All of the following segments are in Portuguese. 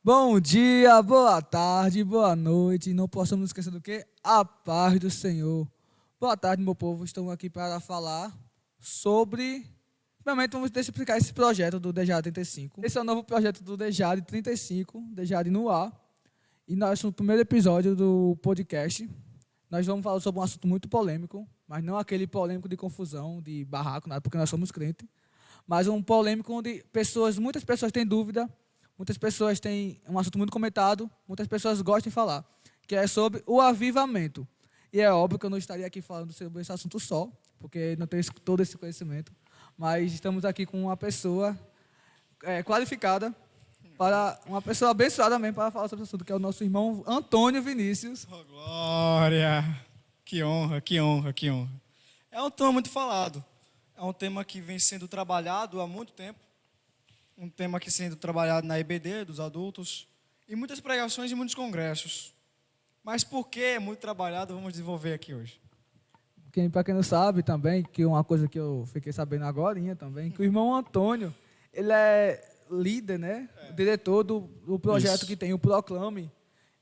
Bom dia, boa tarde, boa noite. Não possamos esquecer do que? A paz do Senhor. Boa tarde, meu povo. Estamos aqui para falar sobre. Primeiramente, vamos deixa eu explicar esse projeto do Dejade 35. Esse é o novo projeto do Dejade 35, Dejade no ar. E nós, no primeiro episódio do podcast, nós vamos falar sobre um assunto muito polêmico, mas não aquele polêmico de confusão, de barraco, nada, porque nós somos crentes, mas um polêmico onde muitas pessoas têm dúvida, muitas pessoas têm um assunto muito comentado, muitas pessoas gostam de falar, que é sobre o avivamento. E é óbvio que eu não estaria aqui falando sobre esse assunto só, porque não tenho todo esse conhecimento, mas estamos aqui com uma pessoa qualificada, para uma pessoa abençoada mesmo para falar sobre esse assunto, que é o nosso irmão Antônio Vinícius. Oh, glória! Que honra, que honra, que honra. É um tema muito falado. É um tema que vem sendo trabalhado há muito tempo. Um tema que sendo trabalhado na EBD, dos adultos, em muitas pregações e muitos congressos. Mas por que é muito trabalhado, vamos desenvolver aqui hoje. Para quem não sabe também, que uma coisa que eu fiquei sabendo agorinha também, que o irmão Antônio, ele é líder, né? Diretor do projeto Isso. que tem o Proclame.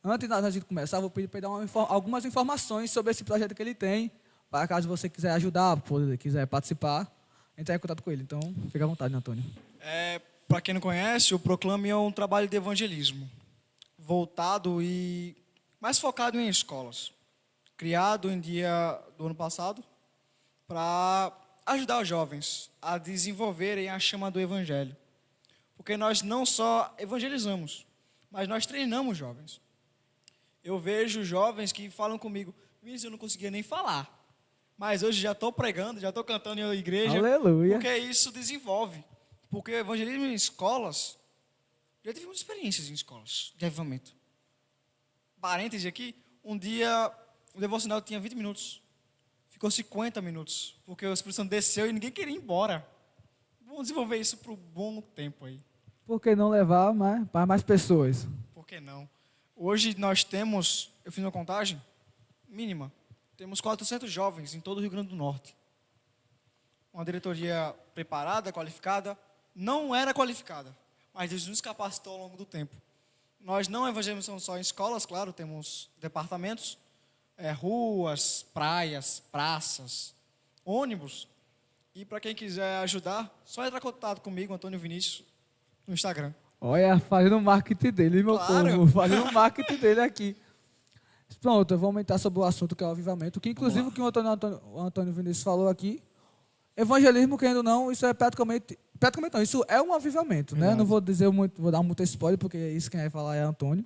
Antes da gente começar, vou pedir para ele dar algumas informações sobre esse projeto que ele tem, para caso você quiser ajudar, quiser participar, entrar em contato com ele. Então, fica à vontade, Antônio. Para quem não conhece, o Proclame é um trabalho de evangelismo, voltado e mais focado em escolas. Criado em dia do ano passado, para ajudar os jovens a desenvolverem a chama do evangelho. Porque nós não só evangelizamos, mas nós treinamos jovens. Eu vejo jovens que falam comigo, Vinícius, eu não conseguia nem falar, mas hoje já estou pregando, já estou cantando em igreja, Aleluia. porque isso desenvolve. Porque o evangelismo em escolas, já tive muitas experiências em escolas de avivamento. Parêntese aqui, um dia o devocional tinha 20 minutos, ficou 50 minutos, porque o Espírito Santo desceu e ninguém queria ir embora. Vamos desenvolver isso por um bom tempo aí. Por que não levar para mais pessoas? Por que não? Hoje nós temos, eu fiz uma contagem mínima, temos 400 jovens em todo o Rio Grande do Norte. Uma diretoria preparada, qualificada, não era qualificada, mas Deus nos capacitou ao longo do tempo. Nós não evangelizamos só em escolas, claro, temos departamentos, ruas, praias, praças, ônibus. E para quem quiser ajudar, só entrar em contato comigo, Antônio Vinícius, no Instagram. Olha, fazendo o marketing dele, meu Claro. povo, fazendo o marketing dele aqui. Pronto, eu vou aumentar sobre o assunto que é o avivamento, que inclusive o que o Antônio Vinícius falou aqui, evangelismo, querendo ou não, isso é praticamente não, isso é um avivamento, né? Não vou dizer muito, vou dar muito spoiler, porque isso quem vai falar é Antônio,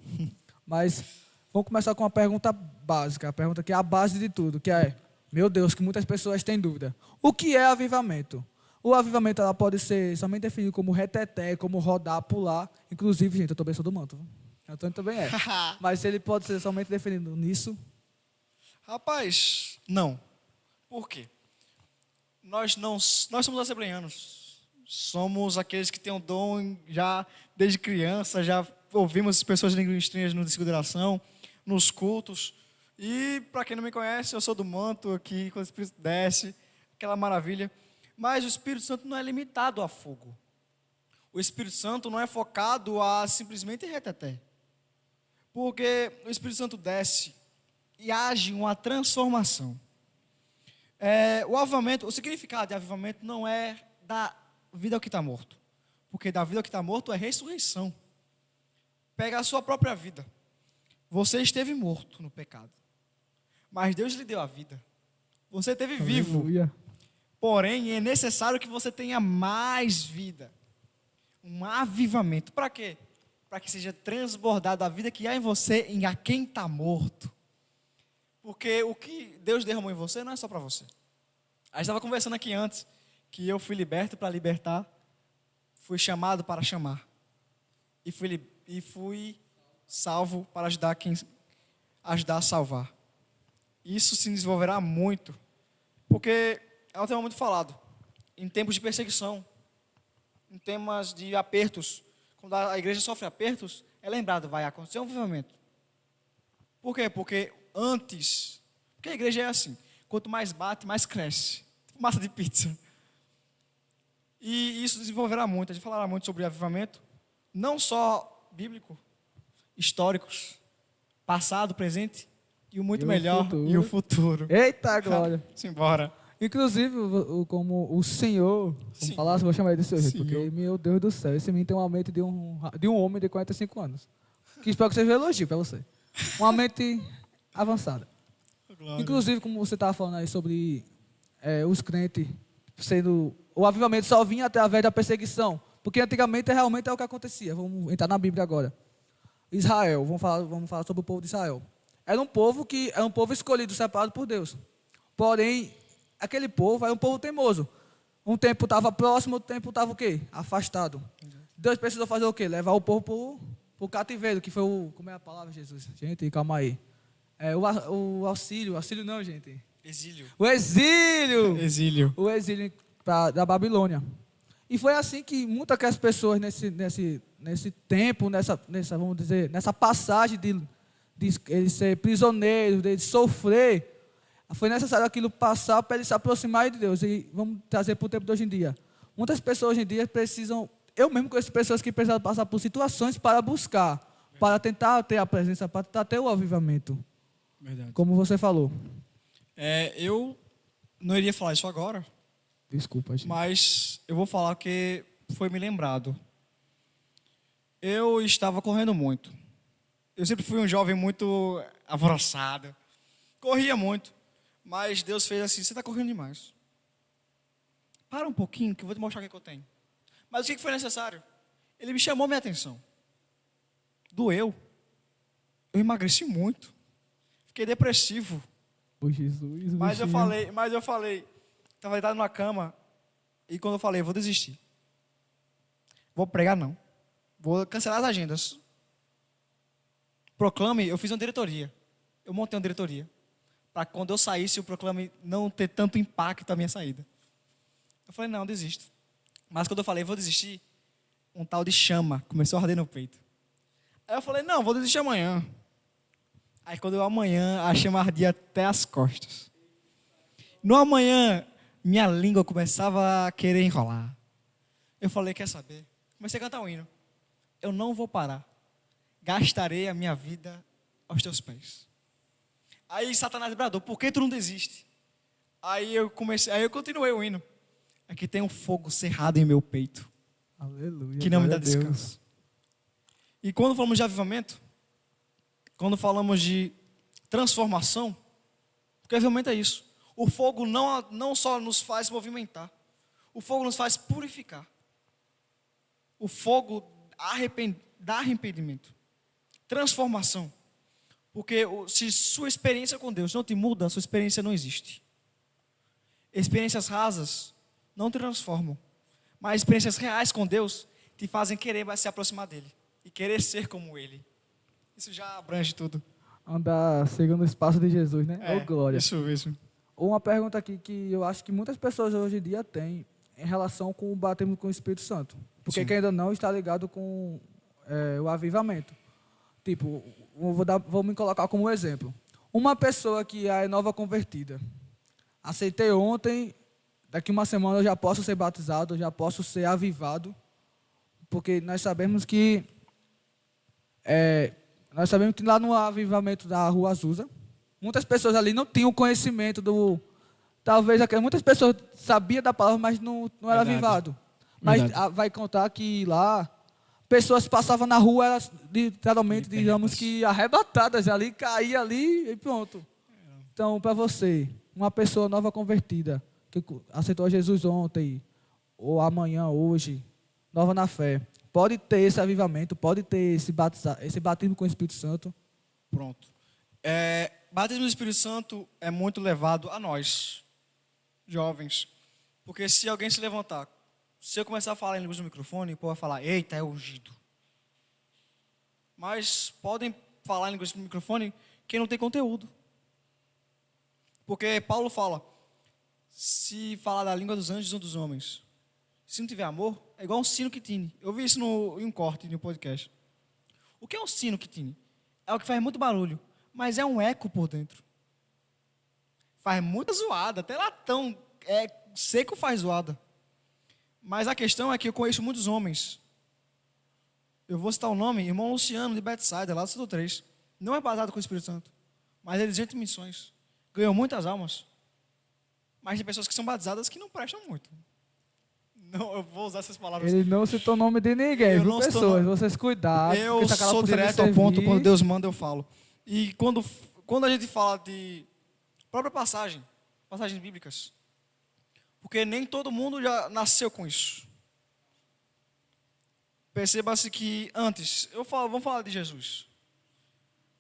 mas vamos começar com uma pergunta básica, a pergunta que é a base de tudo, que é, meu Deus, que muitas pessoas têm dúvida. O que é avivamento? O avivamento ela pode ser somente definido como reteté, como rodar, pular. Inclusive, gente, eu estou bem do manto. Antônio também é. Mas ele pode ser somente definido nisso. Rapaz, não. Por quê? Nós somos assembleianos. Somos aqueles que têm o dom já desde criança, já ouvimos pessoas de línguas estranhas no discurso de oração, nos cultos. E, para quem não me conhece, eu sou do manto aqui, quando o Espírito desce, aquela maravilha. Mas o Espírito Santo não é limitado a fogo. O Espírito Santo não é focado a simplesmente reteté. Porque o Espírito Santo desce e age uma transformação. O avivamento, o significado de avivamento não é da vida ao que está morto. Porque da vida ao que está morto é ressurreição. Pega a sua própria vida. Você esteve morto no pecado. Mas Deus lhe deu a vida. Você esteve vivo. Aleluia. Porém, é necessário que você tenha mais vida. Um avivamento. Para quê? Para que seja transbordada a vida que há em você em a quem está morto. Porque o que Deus derramou em você não é só para você. A gente estava conversando aqui antes, que eu fui liberto para libertar, fui chamado para chamar. E fui salvo para ajudar a salvar. Isso se desenvolverá muito, porque é um tema muito falado. Em tempos de perseguição, em temas de apertos, quando a igreja sofre apertos, é lembrado, vai acontecer um avivamento. Por quê? Porque a igreja é assim, quanto mais bate, mais cresce. Massa de pizza. E isso desenvolverá muito, a gente falará muito sobre avivamento, não só bíblico, históricos, passado, presente e o muito E o melhor futuro. e o futuro. Eita glória! Simbora. Inclusive, como o senhor, vamos Senhor. falar, vou chamar ele de senhor, Senhor. porque, meu Deus do céu, esse menino tem uma mente de um homem de 45 anos. Que espero que seja um elogio para você. Uma mente avançada. Glória. Inclusive, como você estava falando aí sobre os crentes sendo... O avivamento só vinha através da perseguição. Porque antigamente realmente é o que acontecia. Vamos entrar na Bíblia agora. Israel, vamos falar sobre o povo de Israel. Era um povo escolhido, separado por Deus. Porém, aquele povo era um povo teimoso. Um tempo estava próximo, outro tempo estava o quê? Afastado. Deus precisou fazer o quê? Levar o povo para o cativeiro, que foi o... Como é a palavra, Jesus? Gente, calma aí. O auxílio não, gente. Exílio. O exílio! Exílio. O exílio da Babilônia. E foi assim que muitas das pessoas nesse tempo, vamos dizer, nessa passagem de eles ser prisioneiros, de sofrer, foi necessário aquilo passar para eles se aproximarem de Deus. E vamos trazer para o tempo de hoje em dia. Muitas pessoas hoje em dia precisam, eu mesmo conheço pessoas que precisam passar por situações para buscar, para tentar ter a presença, para tentar ter o avivamento. Verdade. Como você falou. Eu não iria falar isso agora, Desculpa, gente. mas eu vou falar que foi me lembrado. Eu estava correndo muito. Eu sempre fui um jovem muito alvoroçado. Corria muito. Mas Deus fez assim, você está correndo demais. Para um pouquinho que eu vou te mostrar o que eu tenho. Mas o que foi necessário? Ele me chamou minha atenção. Doeu. Eu emagreci muito. Fiquei depressivo. Ô Jesus, Mas eu falei, estava deitado numa cama, e quando eu falei, vou desistir. Vou pregar não. Vou cancelar as agendas. Proclame, eu fiz uma diretoria. Eu montei uma diretoria. Para quando eu saísse, o Proclame não ter tanto impacto na minha saída. Eu falei, não, desisto. Mas quando eu falei, vou desistir, um tal de chama começou a arder no peito. Aí eu falei, não, vou desistir amanhã. Aí quando eu amanhã, a chama ardia até as costas. No amanhã, minha língua começava a querer enrolar. Eu falei, quer saber? Comecei a cantar um hino. Eu não vou parar. Gastarei a minha vida aos teus pés. Aí Satanás bradou, por que tu não desiste? Aí eu continuei o hino. Aqui tem um fogo cerrado em meu peito. Aleluia. Que não me dá glória a Deus. descanso. E quando falamos de avivamento, quando falamos de transformação, porque avivamento é isso. O fogo não só nos faz movimentar, o fogo nos faz purificar. O fogo dá arrependimento, transformação. Porque se sua experiência com Deus não te muda, sua experiência não existe. Experiências rasas não te transformam, mas experiências reais com Deus te fazem querer se aproximar dele e querer ser como ele. Isso já abrange tudo. Andar seguindo o espaço de Jesus, né? Ô, glória. Isso mesmo. Uma pergunta aqui que eu acho que muitas pessoas hoje em dia têm em relação com o batismo com o Espírito Santo. Porque Sim. quem ainda não está ligado com o avivamento. Tipo, vou me colocar como exemplo. Uma pessoa que é nova convertida. Aceitei ontem, daqui uma semana eu já posso ser batizado, eu já posso ser avivado. Porque nós sabemos que lá no avivamento da Rua Azusa, muitas pessoas ali não tinham conhecimento talvez muitas pessoas sabiam da palavra, mas não era avivado. Mas vai contar que lá pessoas passavam na rua, elas literalmente, digamos que arrebatadas ali, caía ali e pronto. Então, para você, uma pessoa nova convertida, que aceitou Jesus ontem, ou amanhã, hoje, nova na fé, pode ter esse avivamento, pode ter esse batismo com o Espírito Santo? Pronto. Batismo do Espírito Santo é muito levado a nós, jovens. Porque se alguém se levantar, se eu começar a falar em línguas no microfone, o povo vai falar, eita, é ungido. Mas podem falar em línguas no microfone quem não tem conteúdo. Porque Paulo fala, se falar da língua dos anjos ou dos homens, se não tiver amor, é igual um sino que tine. Eu vi isso em um corte, no podcast. O que é um sino que tine? É o que faz muito barulho, mas é um eco por dentro. Faz muita zoada, até latão seco faz zoada. Mas a questão é que eu conheço muitos homens. eu vou citar o nome, irmão Luciano de Bethsaida, lá do Setor 3. Não é batizado com o Espírito Santo, mas ele é dirigente de missões. Ganhou muitas almas. Mas tem pessoas que são batizadas que não prestam muito. Não, eu vou usar essas palavras. Ele não citou o nome de ninguém, Eu viu, não citou pessoas? nome. Vocês cuidado. Eu porque se aquela sou pessoa direto lhe ao ponto, servir- quando Deus manda eu falo. E quando a gente fala de própria passagens bíblicas, porque nem todo mundo já nasceu com isso. Perceba-se que antes, vamos falar de Jesus.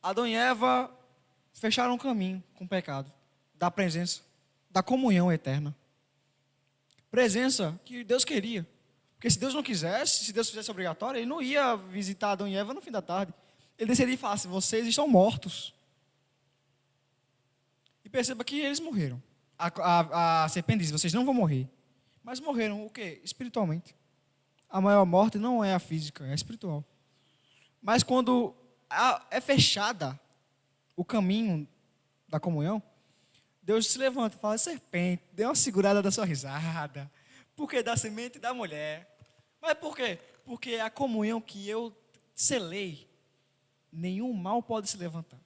Adão e Eva fecharam um caminho com o pecado, da presença, da comunhão eterna. Presença que Deus queria. Porque se Deus não quisesse, se Deus fizesse obrigatório, ele não ia visitar Adão e Eva no fim da tarde. Ele desceria e falasse, vocês estão mortos. E perceba que eles morreram. A serpente diz, vocês não vão morrer. Mas morreram o quê? Espiritualmente. A maior morte não é a física, é a espiritual. Mas quando é fechada o caminho da comunhão, Deus se levanta e fala, serpente, dê uma segurada da sua risada. Porque da semente da mulher. Mas por quê? Porque é a comunhão que eu selei. Nenhum mal pode se levantar.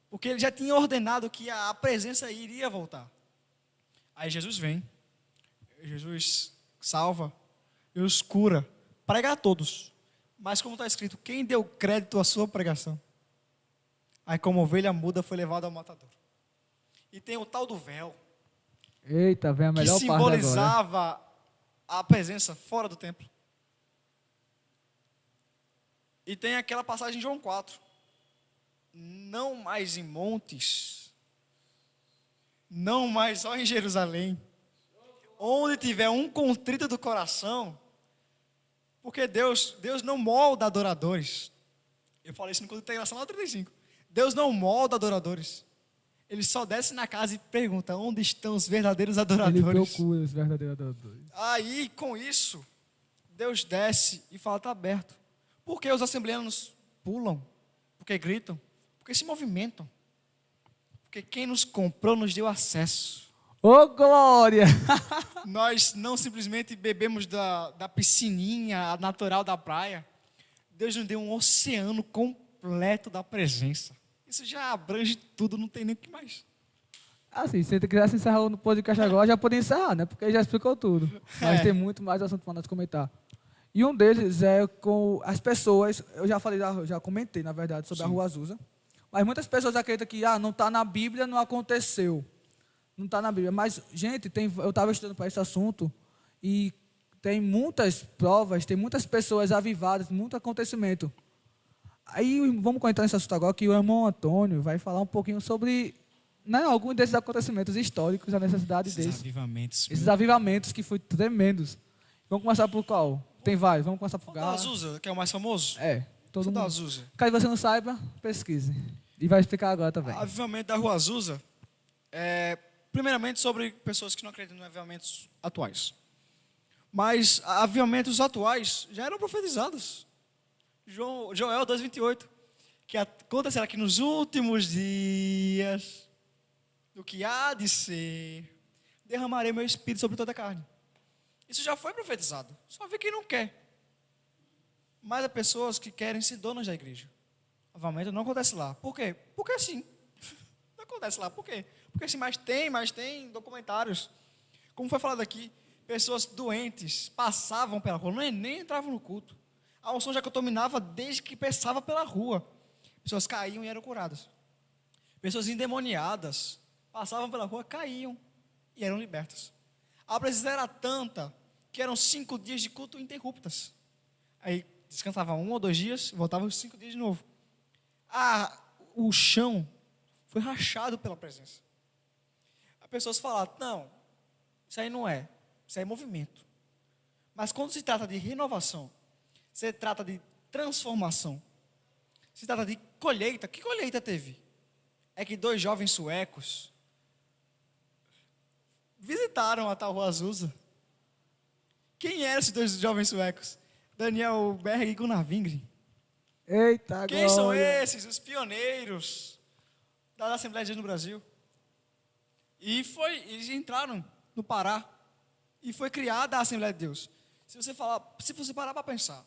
Porque ele já tinha ordenado que a presença iria voltar. Aí Jesus vem. Jesus salva. Jesus cura. Prega a todos. Mas como está escrito, quem deu crédito à sua pregação? Aí como ovelha muda foi levado ao matador. E tem o tal do véu. Eita, vem a Que melhor parte agora. simbolizava a presença fora do templo. E tem aquela passagem em João 4. Não mais em montes, não mais só em Jerusalém, onde tiver um contrito do coração, porque Deus não molda adoradores. Eu falei isso no culto de integração lá no 35. Deus não molda adoradores. Ele só desce na casa e pergunta, onde estão os verdadeiros Ele adoradores? procura os verdadeiros adoradores. Aí, com isso, Deus desce e fala, está aberto. Por que os assembleanos pulam? Porque gritam? Porque se movimentam. Porque quem nos comprou nos deu acesso. Ô, glória! Nós não simplesmente bebemos da piscininha natural da praia. Deus nos deu um oceano completo da presença. Isso já abrange tudo, não tem nem o que mais. Assim, se você quisesse encerrar o podcast agora, já poderia encerrar, né? Porque já explicou tudo. Mas tem muito mais assunto para nós comentar. E um deles é com as pessoas, eu já comentei, na verdade, sobre a Rua Azusa. Mas muitas pessoas acreditam que não está na Bíblia, não aconteceu. Não está na Bíblia. Mas, gente, eu estava estudando para esse assunto e tem muitas provas, tem muitas pessoas avivadas, muito acontecimento. Aí vamos comentar nesse assunto agora, que o irmão Antônio vai falar um pouquinho sobre alguns desses acontecimentos históricos, a necessidade desses. Esses avivamentos que foram tremendos. Vamos começar por qual? Tem vários, vamos começar por O da Azusa, que é o mais famoso? Todo mundo. Da Azusa. Caso você não saiba, pesquise. E vai explicar agora também. O avivamento da Rua Azusa é, primeiramente, sobre pessoas que não acreditam em avivamentos atuais. Mas avivamentos atuais já eram profetizados. Joel 2,28, que acontecerá que nos últimos dias, do que há de ser, derramarei meu espírito sobre toda a carne. Isso já foi profetizado, só vê quem não quer. Mas há pessoas que querem ser donas da igreja. O avivamento não acontece lá. Por quê? Porque sim. Não acontece lá. Por quê? Porque sim, mas tem documentários. Como foi falado aqui, pessoas doentes passavam pela rua, nem entravam no culto. A unção já contaminava desde que passava pela rua. Pessoas caíam e eram curadas. Pessoas endemoniadas passavam pela rua, caíam e eram libertas. A presença era tanta que eram 5 dias de culto ininterruptas. Aí descansava 1 ou 2 dias, voltava os 5 dias de novo. O chão foi rachado pela presença. As pessoas falaram, não, isso aí não é, isso aí é movimento. Mas quando se trata de renovação, se trata de transformação, se trata de colheita, que colheita teve? É que 2 jovens suecos visitaram a tal Rua Azusa. Quem eram esses 2 jovens suecos? Daniel Berg e Gunnar Wingren. Eita, Quem glória. são esses? Os pioneiros da Assembleia de Deus no Brasil. E eles entraram no Pará e foi criada a Assembleia de Deus. Se você parar para pensar,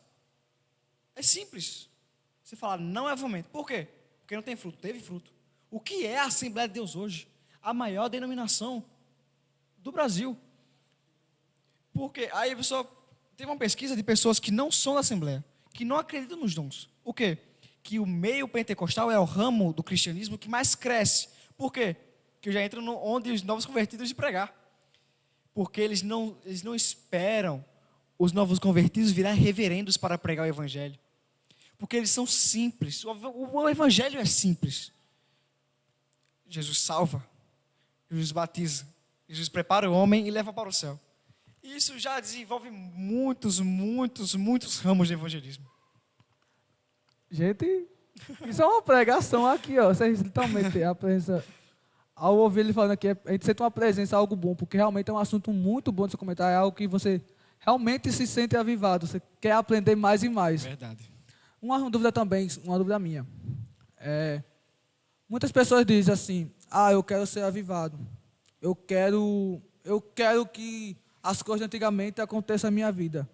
É simples. Você fala, não é avivamento. Por quê? Porque não tem fruto. Teve fruto. O que é a Assembleia de Deus hoje? A maior denominação do Brasil. Porque aí a pessoa teve uma pesquisa de pessoas que não são da Assembleia, que não acreditam nos dons. O quê? Que o meio pentecostal é o ramo do cristianismo que mais cresce. Por quê? Que já entra onde os novos convertidos de pregar. Porque eles não esperam os novos convertidos virar reverendos para pregar o evangelho. Porque eles são simples. O evangelho é simples. Jesus salva. Jesus batiza. Jesus prepara o homem e leva para o céu. Isso já desenvolve muitos ramos de evangelismo. Gente, isso é uma pregação aqui, ó. Vocês literalmente a presença. Ao ouvir ele falando aqui, a gente sente uma presença, algo bom, porque realmente é um assunto muito bom de se comentar, é algo que você realmente se sente avivado, você quer aprender mais e mais. Verdade. Uma dúvida também, uma dúvida minha. Muitas pessoas dizem assim, eu quero ser avivado, eu quero que as coisas de antigamente aconteçam na minha vida.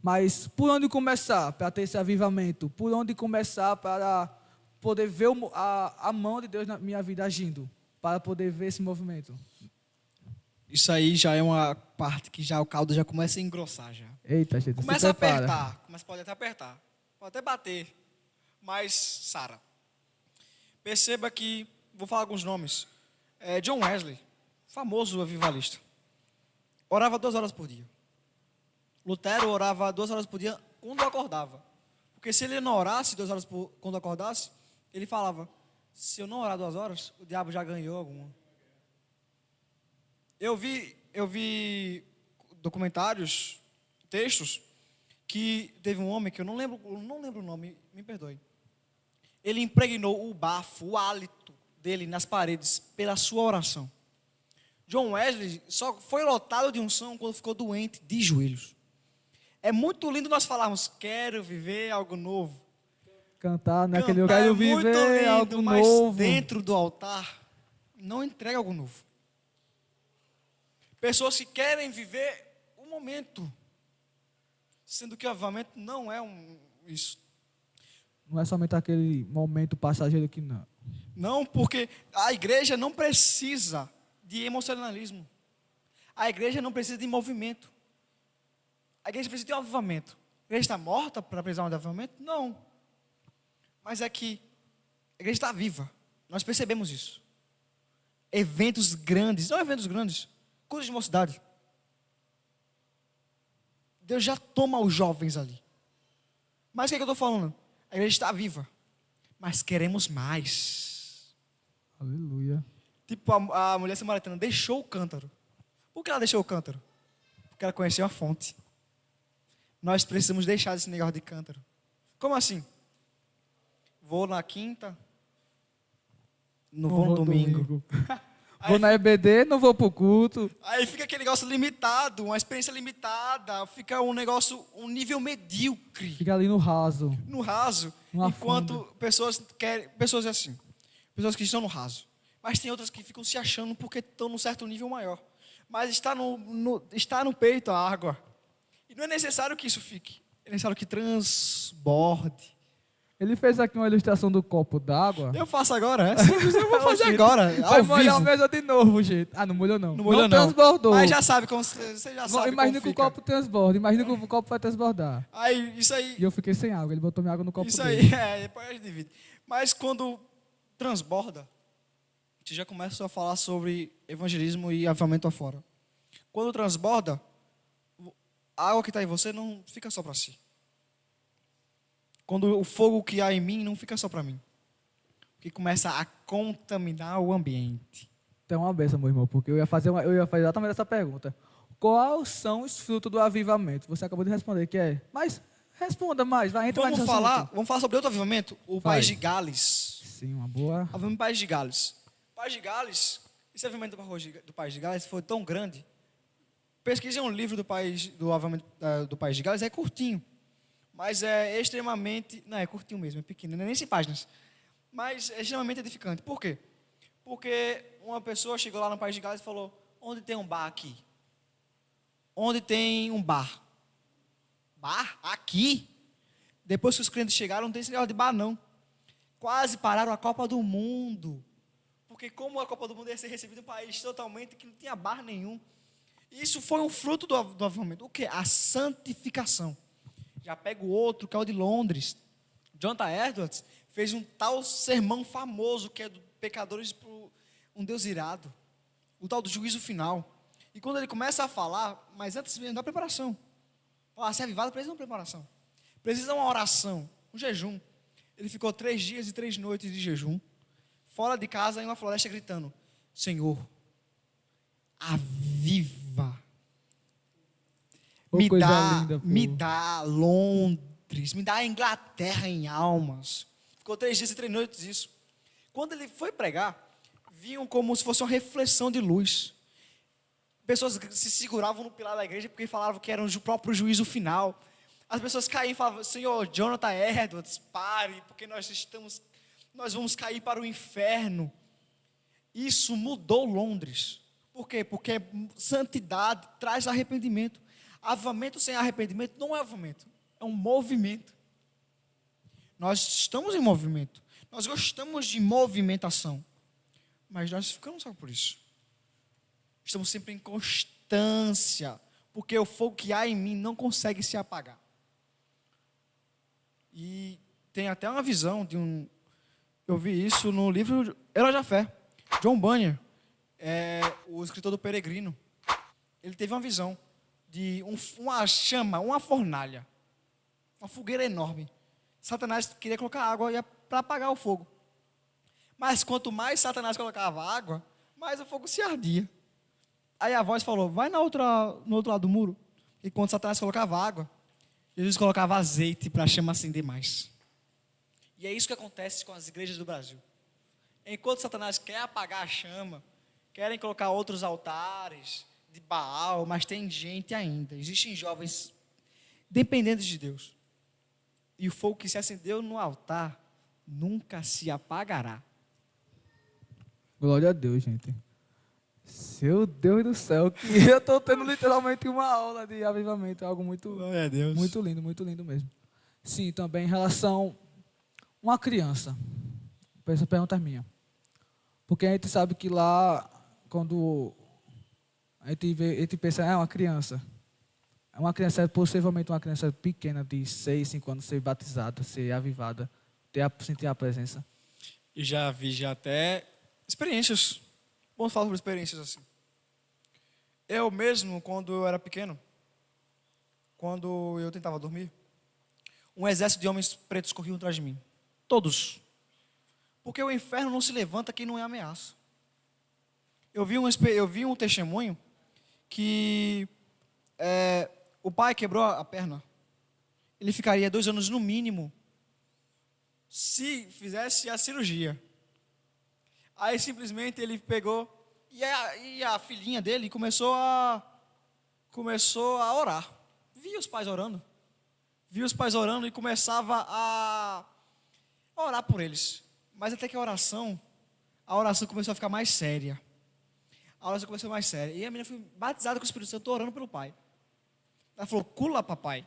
Mas por onde começar para ter esse avivamento? Por onde começar para poder ver a mão de Deus na minha vida agindo? Para poder ver esse movimento? Isso aí já é uma parte que já o caldo já começa a engrossar já. Eita, gente, Começa a apertar, pode até apertar, pode até bater. Mas, Sara, perceba que, vou falar alguns nomes. John Wesley, famoso avivalista, orava 2 horas por dia. Lutero orava 2 horas por dia quando acordava. Porque se ele não orasse 2 horas quando acordasse, ele falava, se eu não orar 2 horas, o diabo já ganhou alguma. Eu vi documentários, textos, que teve um homem que eu não lembro o nome, me perdoe. Ele impregnou o bafo, o hálito dele nas paredes pela sua oração. John Wesley só foi lotado de unção quando ficou doente de joelhos. É muito lindo nós falarmos, quero viver algo novo. Cantar naquele lugar, eu viver lindo, algo mas novo. dentro do altar, não entrega algo novo. Pessoas que querem viver o momento, sendo que o avivamento não é isso. Não é somente aquele momento passageiro que não. Não, porque a igreja não precisa de emocionalismo. A igreja não precisa de movimento. A igreja precisa de um avivamento. A igreja está morta para precisar de um avivamento? Não. Mas é que a igreja está viva. Nós percebemos isso. Eventos grandes, não eventos grandes, cultos de mocidade. Deus já toma os jovens ali. Mas o que eu estou falando? A igreja está viva. Mas queremos mais. Aleluia. Tipo, a mulher samaritana deixou o cântaro. Por que ela deixou o cântaro? Porque ela conheceu a fonte. Nós precisamos deixar esse negócio de cântaro. Como assim? Vou na quinta, não vou no domingo. Vou na EBD, não vou pro culto. Aí fica aquele negócio limitado, uma experiência limitada, fica um negócio, um nível medíocre. Fica ali no raso. No raso, enquanto pessoas assim, pessoas que estão no raso. Mas tem outras que ficam se achando porque estão num certo nível maior. Mas está no peito a água. E não é necessário que isso fique. É necessário que transborde. Ele fez aqui uma ilustração do copo d'água. Eu faço agora, é simples, eu vou fazer agora. Vai Ao molhar a vivo. mesa de novo, gente. Não molhou não. Não molhou não. Transbordou. Mas já sabe como você já sabe. Imagina que como o fica. copo transborda. Imagina que o copo vai transbordar. Aí, isso aí. E eu fiquei sem água. Ele botou minha água no copo Isso dele. aí, depois a gente divide. Mas quando transborda, você já começa a falar sobre evangelismo e avivamento afora. Quando transborda, a água que está em você não fica só para si. Quando o fogo que há em mim não fica só para mim. Porque começa a contaminar o ambiente. Então, uma benção, meu irmão, porque eu ia fazer exatamente essa pergunta. Quais são os frutos do avivamento? Você acabou de responder que é. Mas responda mais, vai entrar Vamos nesse falar assunto. sobre outro avivamento, o Vai. País de Gales. Sim, uma boa. Avivamento do País de Gales. País de Gales, esse avivamento do País de Gales foi tão grande. Pesquisem um livro do avivamento do País de Gales, é curtinho. Mas é extremamente... Não, é curtinho mesmo, é pequeno, não é nem 100 páginas. Mas é extremamente edificante. Por quê? Porque uma pessoa chegou lá no País de Gales e falou, onde tem um bar aqui? Onde tem um bar? Bar? Aqui? Depois que os crentes chegaram, não tem esse negócio de bar, não. Quase pararam a Copa do Mundo. Porque como a Copa do Mundo ia ser recebida em um país totalmente que não tinha bar nenhum. Isso foi um fruto do avivamento. O quê? A santificação. Já pega o outro, que é o de Londres. Jonathan Edwards fez um tal sermão famoso, que é do pecadores para um Deus irado. O tal do juízo final. E quando ele começa a falar, mas antes da preparação. Para ser avivado precisa de uma preparação. Precisa de uma oração, um jejum. Ele ficou 3 dias e 3 noites de jejum, fora de casa, em uma floresta, gritando: Senhor, aviva. Me dá Londres, me dá a Inglaterra em almas. Ficou 3 dias e 3 noites isso. Quando ele foi pregar, vinham como se fosse uma reflexão de luz. Pessoas se seguravam no pilar da igreja porque falavam que era o próprio juízo final. As pessoas caíam e falavam: Senhor, Jonathan Edwards, pare, porque nós vamos cair para o inferno. Isso mudou Londres. Por quê? Porque santidade traz arrependimento. Avivamento sem arrependimento não é avivamento, é um movimento. Nós estamos em movimento, nós gostamos de movimentação, mas nós ficamos só por isso. Estamos sempre em constância, porque o fogo que há em mim não consegue se apagar. E tem até uma visão eu vi isso no livro Heróis da Fé. John Bunyan, o escritor do Peregrino, ele teve uma visão de uma chama, uma fornalha, uma fogueira enorme. Satanás queria colocar água para apagar o fogo. Mas quanto mais Satanás colocava água, mais o fogo se ardia. Aí a voz falou: vai no outro lado do muro. E quando Satanás colocava água, Jesus colocava azeite para a chama acender mais. E é isso que acontece com as igrejas do Brasil. Enquanto Satanás quer apagar a chama, querem colocar outros altares de Baal, mas tem gente ainda, existem jovens dependentes de Deus. E o fogo que se acendeu no altar nunca se apagará. Glória a Deus, gente. Seu Deus do céu, que eu estou tendo literalmente uma aula de avivamento, é algo muito, muito lindo mesmo. Sim, também em relação a uma criança. Essa pergunta é minha. Porque a gente sabe que lá, quando a gente pensa, é uma criança, possivelmente uma criança pequena de 6, 5 anos, ser batizada, ser avivada, sentir a presença. E já vi até experiências. Vamos falar sobre experiências assim. Eu mesmo, quando eu era pequeno, quando eu tentava dormir, um exército de homens pretos corriam atrás de mim. Todos. Porque o inferno não se levanta quem não é ameaça. Eu vi um testemunho que o pai quebrou a perna. Ele ficaria 2 anos no mínimo se fizesse a cirurgia. Aí simplesmente ele pegou e a filhinha dele começou a orar. Via os pais orando e começava a orar por eles. Mas até que a oração começou a ficar mais séria. E a menina foi batizada com o Espírito Santo orando pelo pai. Ela falou: cula papai.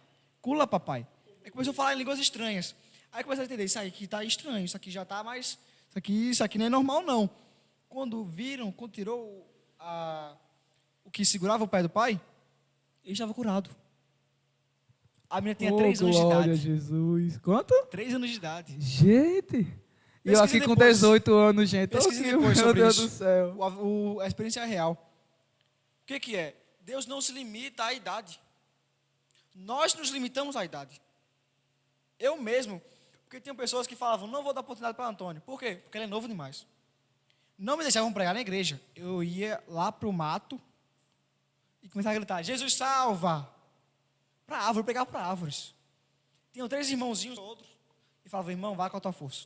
Aí começou a falar em línguas estranhas. Aí começou a entender: isso aqui está estranho, isso aqui já está mais... Isso aqui não é normal, não. Quando tirou o que segurava o pé do pai, ele estava curado. A menina tinha 3 anos de idade. Glória a Jesus. Quanto? 3 anos de idade. Gente! E eu aqui com depois. 18 anos, gente. Pesquise depois sobre meu isso. Deus do céu. A experiência é real. O que é? Deus não se limita à idade. Nós nos limitamos à idade. Eu mesmo, porque tinham pessoas que falavam: não vou dar oportunidade para Antônio. Por quê? Porque ele é novo demais. Não me deixavam pregar na igreja. Eu ia lá para o mato e começava a gritar: Jesus salva! Para árvore, pregava para árvores. Tinham 3 irmãozinhos, outros, e falavam: irmão, vá com a tua força.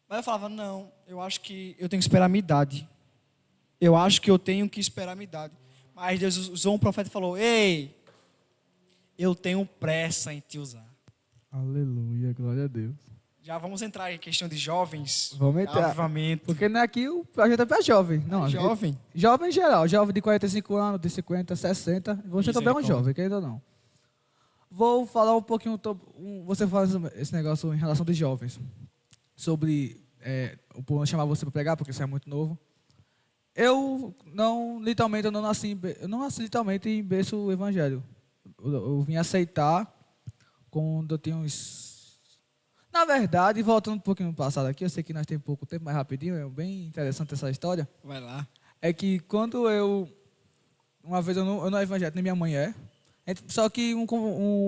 Mas eu falava: não, eu acho que eu tenho que esperar a minha idade. Mas Deus usou um profeta e falou: ei, eu tenho pressa em te usar. Aleluia, glória a Deus. Já vamos entrar em questão de jovens. Vamos entrar. Avivamento. Porque não é aqui o projeto é para jovem. Não, jovem. Jovem em geral. Jovem de 45 anos, de 50, 60. Você também é um jovem, querendo ou não. Vou falar um pouquinho, você faz esse negócio em relação dos jovens, sobre o plano chamar você para pregar, porque você é muito novo. Eu não nasci, eu não nasci literalmente em berço evangélico. Eu vim aceitar quando eu tinha uns... Na verdade, voltando um pouquinho no passado aqui, eu sei que nós temos pouco tempo, mas rapidinho, é bem interessante essa história. Vai lá. É que quando uma vez eu não era evangélico, nem minha mãe é. Só que um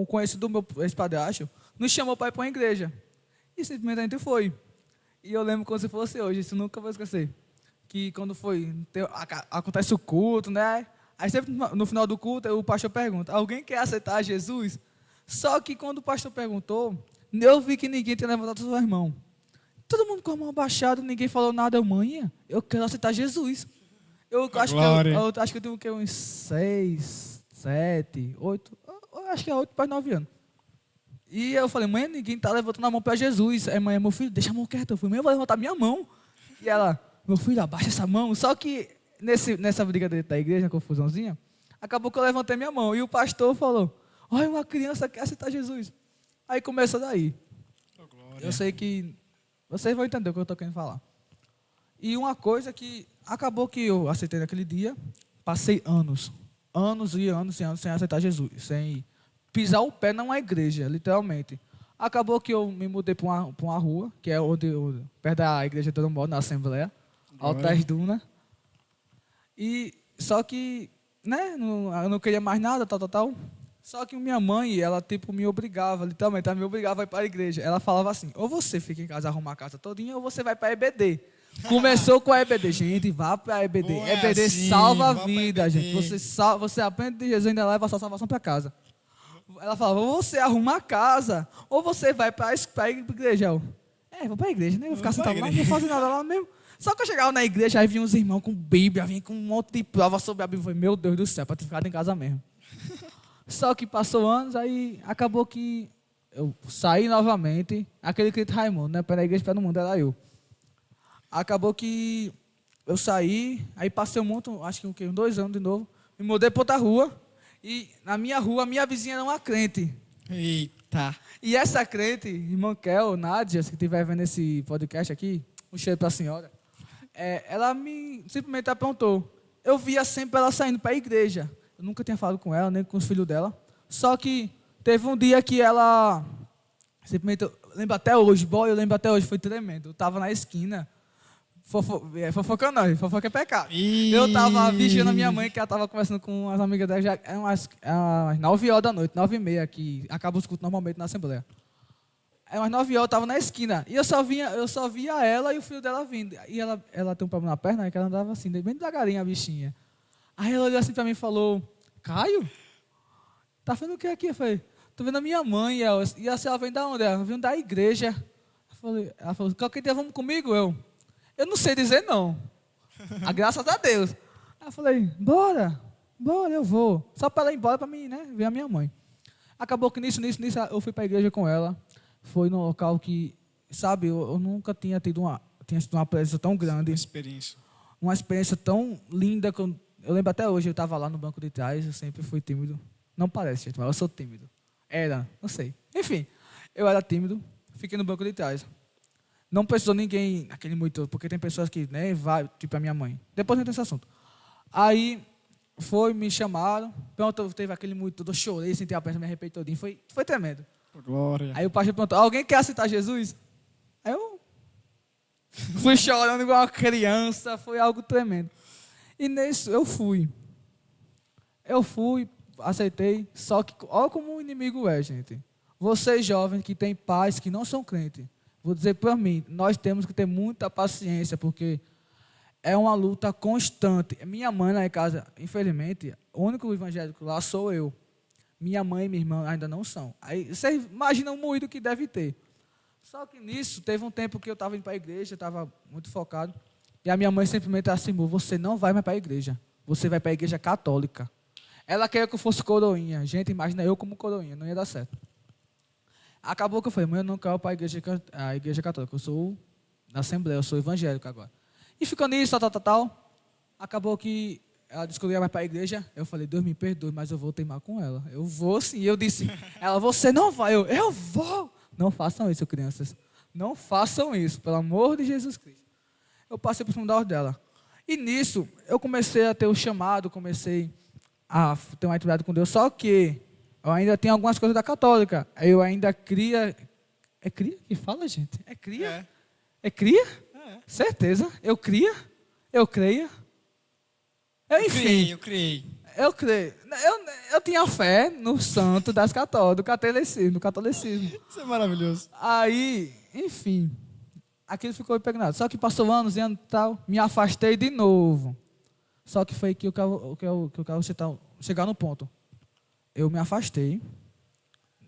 conhecido do meu ex-padrasto nos chamou para ir para uma igreja. E simplesmente a gente foi. E eu lembro como se fosse hoje, isso nunca vou esquecer. Que quando acontece o culto, né? Aí sempre no final do culto, o pastor pergunta, alguém quer aceitar Jesus? Só que quando o pastor perguntou, eu vi que ninguém tinha levantado suas mãos. Todo mundo com a mão abaixada, ninguém falou nada. Mãe, eu quero aceitar Jesus. Eu acho que eu tenho o quê? Uns 6, 7, 8, eu acho que é 8 para 9 anos. E eu falei, mãe, ninguém está levantando a mão para Jesus. Aí mãe, meu filho, deixa a mão quieta. Eu falei, mãe, eu vou levantar minha mão. E ela, meu filho, abaixa essa mão. Só que nessa brincadeira da igreja, confusãozinha, acabou que eu levantei minha mão. E o pastor falou, olha, uma criança quer aceitar Jesus. Aí começou daí. Eu sei que vocês vão entender o que eu estou querendo falar. E uma coisa que acabou que eu aceitei naquele dia, passei anos e anos sem aceitar Jesus, sem pisar o pé numa igreja, literalmente. Acabou que eu me mudei para uma rua, que é perto da igreja de todo modo, na Assembleia, Alto das Dunas. E só que, né, eu não queria mais nada, tal. Só que minha mãe, ela tipo me obrigava, literalmente, ela me obrigava a ir para a igreja. Ela falava assim, ou você fica em casa arrumar a casa todinha, ou você vai para a EBD. Começou com a EBD, gente, vá para a EBD. Boa, EBD assim, salva a vá pra vida, EBD. gente. Você aprende de Jesus e ainda leva a sua salvação para casa. Ela falava, ou você arruma a casa, ou você vai para a igreja. Vou para a igreja, né? Vou ficar sentado lá, não vou fazer nada lá mesmo. Só que eu chegava na igreja, aí vinha uns irmãos com Bíblia, vinha com um monte de prova sobre a Bíblia. Eu falei, meu Deus do céu, para ter ficado em casa mesmo. Só que passou anos, aí acabou que eu saí novamente, aquele crente Raimundo, né? Para a igreja, para o mundo, era eu. Acabou que eu saí, aí passei acho que uns 2 anos de novo, me mudei para outra rua, e na minha rua, a minha vizinha era uma crente. Eita. E essa crente, irmã Kel, Nádia, se estiver vendo esse podcast aqui, um cheiro para a senhora, ela simplesmente apontou. Eu via sempre ela saindo para a igreja. Eu nunca tinha falado com ela, nem com os filhos dela. Só que teve um dia que ela, simplesmente, eu lembro até hoje, foi tremendo. Eu estava na esquina, fofoca não, fofoca é pecado. Eu estava vigiando a minha mãe, que ela estava conversando com as amigas dela, já eram umas 9 horas da noite, 9h30, que acaba os cultos normalmente na Assembleia. Eram umas 9 horas, eu estava na esquina, e eu só via ela e o filho dela vindo. E ela tem um problema na perna, que ela andava assim, bem devagarinho a bichinha. Aí ela olhou assim para mim e falou, Caio, tá fazendo o que aqui? Eu falei, tô vendo a minha mãe. E a senhora vem da onde? Ela vem da igreja. Ela falou, qualquer dia vamos comigo? Eu não sei dizer não. Graças a Deus. Aí eu falei, bora, eu vou. Só para ela ir embora para mim, né, ver a minha mãe. Acabou que nisso, eu fui para a igreja com ela. Foi num local que, sabe, eu nunca tinha tido uma presença tão grande. Uma experiência tão linda que eu lembro até hoje, eu estava lá no banco de trás, eu sempre fui tímido. Não parece, gente, mas eu sou tímido. Não sei. Enfim, eu era tímido, fiquei no banco de trás. Não precisou ninguém, aquele muito, porque tem pessoas que, né, vai, tipo a minha mãe. Depois não tem esse assunto. Aí, me chamaram, pronto, teve aquele muito, eu chorei, senti a perna, me arrepiei todinho, foi tremendo. Glória. Aí o pastor perguntou, alguém quer aceitar Jesus? Aí eu fui chorando igual uma criança, foi algo tremendo. E nisso eu fui, aceitei, só que olha como o inimigo é, gente. Vocês jovens que têm pais que não são crentes, vou dizer para mim, nós temos que ter muita paciência, porque é uma luta constante. Minha mãe lá em casa, infelizmente, o único evangélico lá sou eu. Minha mãe e minha irmã ainda não são. Aí você imagina o moído que deve ter. Só que nisso, teve um tempo que eu estava indo para a igreja, estava muito focado. E a minha mãe simplesmente afirmou, você não vai mais para a igreja. Você vai para a igreja católica. Ela queria que eu fosse coroinha. Gente, imagina eu como coroinha, não ia dar certo. Acabou que eu falei, mãe, eu não quero para a igreja católica. Eu sou da Assembleia, eu sou evangélico agora. E ficou nisso, tal. Acabou que ela disse que eu ia mais para a igreja. Eu falei, Deus me perdoe, mas eu vou teimar com ela. Eu vou sim. Eu disse, ela, você não vai. Eu vou. Não façam isso, crianças. Não façam isso, pelo amor de Jesus Cristo. Eu passei por cima da ordem dela. E nisso, eu comecei a ter o chamado, comecei a ter uma intimidade com Deus. Só que eu ainda tenho algumas coisas da católica. Eu ainda cria. É cria que fala, gente? É cria? É cria? É. Certeza. Eu cria. Eu creio. Enfim. Eu criei. Eu creio. Eu tinha fé no santo das católicas, do catolicismo. Isso é maravilhoso. Aí, enfim, aquilo ficou impregnado. Só que passou anos e anos e tal, me afastei de novo. Só que foi que eu quero chegar no ponto. Eu me afastei,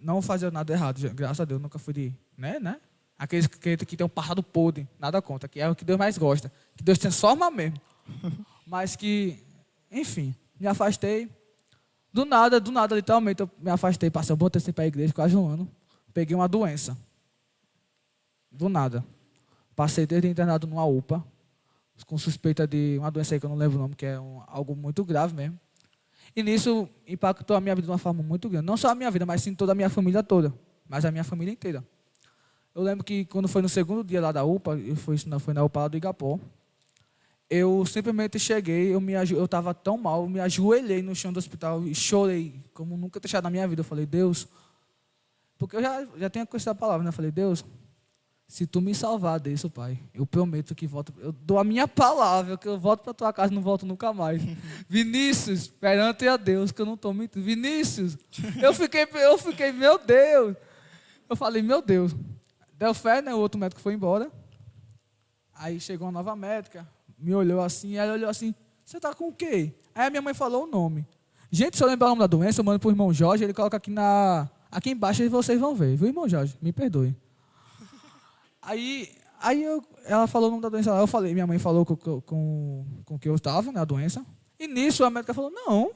não fazia nada errado, graças a Deus, nunca fui de, né? Aqueles que tem um passado podre, nada contra, que é o que Deus mais gosta, que Deus transforma mesmo. Mas que, enfim, me afastei. Do nada, literalmente, eu me afastei, passei um bom tempo para a igreja, quase um ano. Peguei uma doença. Do nada. Passei desde internado numa UPA, com suspeita de uma doença aí que eu não lembro o nome, que é algo muito grave mesmo. E nisso impactou a minha vida de uma forma muito grande. Não só a minha vida, mas sim toda a minha família toda. Mas a minha família inteira. Eu lembro que quando foi no segundo dia lá da UPA, foi na UPA lá do Igapó, eu simplesmente cheguei, eu estava tão mal, eu me ajoelhei no chão do hospital e chorei, como nunca tinha deixado na minha vida. Eu falei, Deus, porque eu já tinha conhecido a palavra, né? Eu falei, Deus, se tu me salvar disso, Pai, eu prometo que volto, eu dou a minha palavra, que eu volto para tua casa e não volto nunca mais. Vinícius, perante a Deus, que eu não estou mentindo. Vinícius, eu fiquei, meu Deus. Eu falei, meu Deus. Deu fé, né? O outro médico foi embora. Aí chegou uma nova médica, me olhou assim, e ela olhou assim, você está com o quê? Aí a minha mãe falou o nome. Gente, se eu lembrar o nome da doença, eu mando para o irmão Jorge, ele coloca aqui embaixo e vocês vão ver, viu, irmão Jorge? Me perdoe. Ela falou o nome da doença lá, eu falei, minha mãe falou com que eu estava, né, a doença. E nisso a médica falou, não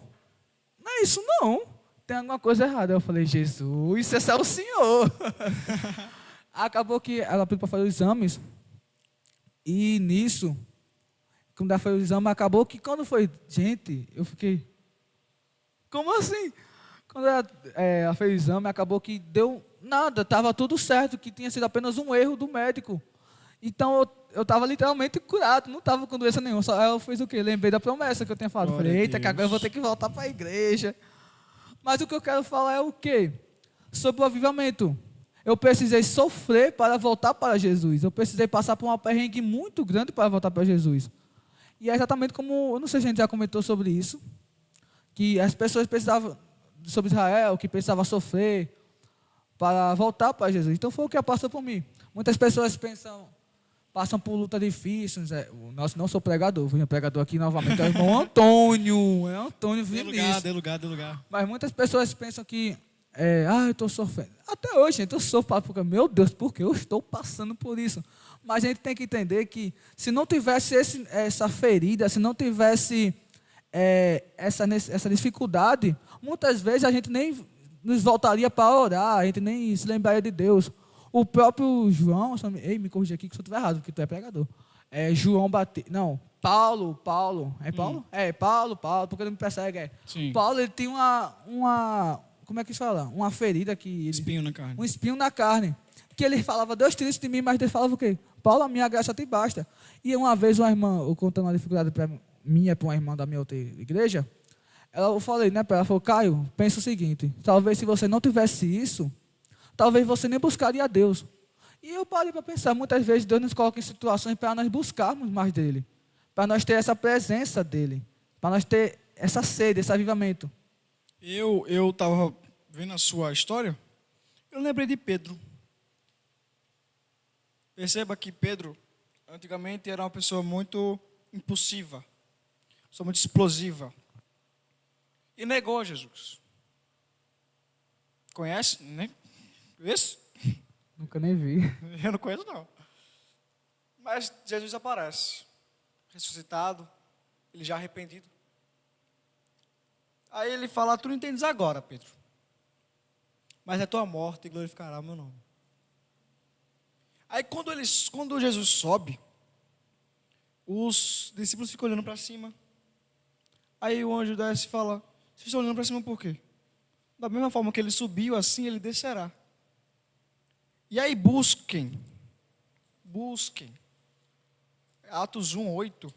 é isso não, tem alguma coisa errada. Eu falei, Jesus, esse é o Senhor. Acabou que ela pediu para fazer os exames, e nisso, quando ela fez o exame, acabou que quando foi, gente, eu fiquei, como assim? Quando ela fez o exame, acabou que deu nada, estava tudo certo, que tinha sido apenas um erro do médico. Então eu estava literalmente curado, não estava com doença nenhuma. Só eu fiz o quê? Lembrei da promessa que eu tinha falado. Glória Falei, a eita, que agora eu vou Deus. ter que voltar para a igreja. Mas o que eu quero falar é o quê? Sobre o avivamento. Eu precisei sofrer para voltar para Jesus. Eu precisei passar por uma perrengue muito grande para voltar para Jesus. E é exatamente como, eu não sei se a gente já comentou sobre isso, que as pessoas precisavam, sobre Israel, que precisava sofrer para voltar para Jesus. Então foi o que passou por mim. Muitas pessoas passam por lutas difíceis. Nossa, não sou pregador, o pregador aqui novamente é o irmão Antônio. É Antônio Vinícius. Dê lugar. Mas muitas pessoas pensam que, eu estou sofrendo. Até hoje, gente, eu sofro, porque, meu Deus, porque eu estou passando por isso. Mas a gente tem que entender que, se não tivesse essa ferida, se não tivesse essa dificuldade, muitas vezes a gente nem nos voltaria para orar, a gente nem se lembraria de Deus. O próprio João, me corrija aqui que se eu estiver errado, porque tu é pregador. João Batista, não, Paulo, é Paulo? Paulo, porque ele me persegue. Sim. Paulo, ele tinha como é que se fala? Uma ferida Espinho na carne. Um espinho na carne. Que ele falava, Deus tira isso de mim, mas Deus falava o quê? Paulo, a minha graça te basta. E uma vez uma irmã, eu contando uma dificuldade para uma irmã da minha outra igreja, eu falei, né, para ela, falou, Caio, pensa o seguinte, talvez se você não tivesse isso, talvez você nem buscaria a Deus. E eu parei para pensar, muitas vezes Deus nos coloca em situações para nós buscarmos mais dele, para nós ter essa presença dele, para nós ter essa sede, esse avivamento. Eu estava vendo a sua história, eu lembrei de Pedro. Perceba que Pedro, antigamente, era uma pessoa muito impulsiva, pessoa muito explosiva. E negou a Jesus. Conhece? Nem? Isso? Nunca nem vi. Eu não conheço, não. Mas Jesus aparece, ressuscitado, ele já arrependido. Aí ele fala, tu não entendes agora, Pedro. Mas a tua morte glorificará o meu nome. Aí quando Jesus sobe, os discípulos ficam olhando para cima. Aí o anjo desce e fala, vocês estão olhando para cima por quê? Da mesma forma que ele subiu, assim ele descerá. E aí busquem. Atos 1:8.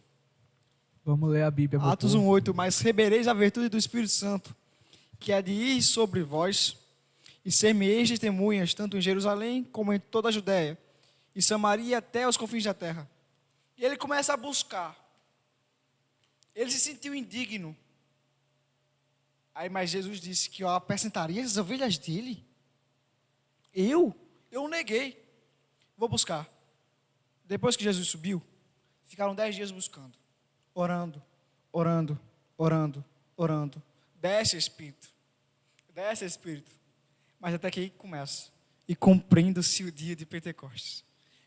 Vamos ler a Bíblia, meu Atos povo. 1:8. Mas recebereis a virtude do Espírito Santo, que é de ir sobre vós, e ser-me-eis testemunhas, tanto em Jerusalém como em toda a Judéia, e Samaria até os confins da terra. E ele começa a buscar. Ele se sentiu indigno. Aí, mas Jesus disse que eu apacentaria as ovelhas dele. Eu neguei. Vou buscar. Depois que Jesus subiu, ficaram 10 dias buscando. Orando. Desce Espírito. Mas até que aí começa. E cumprindo-se o dia de Pentecostes.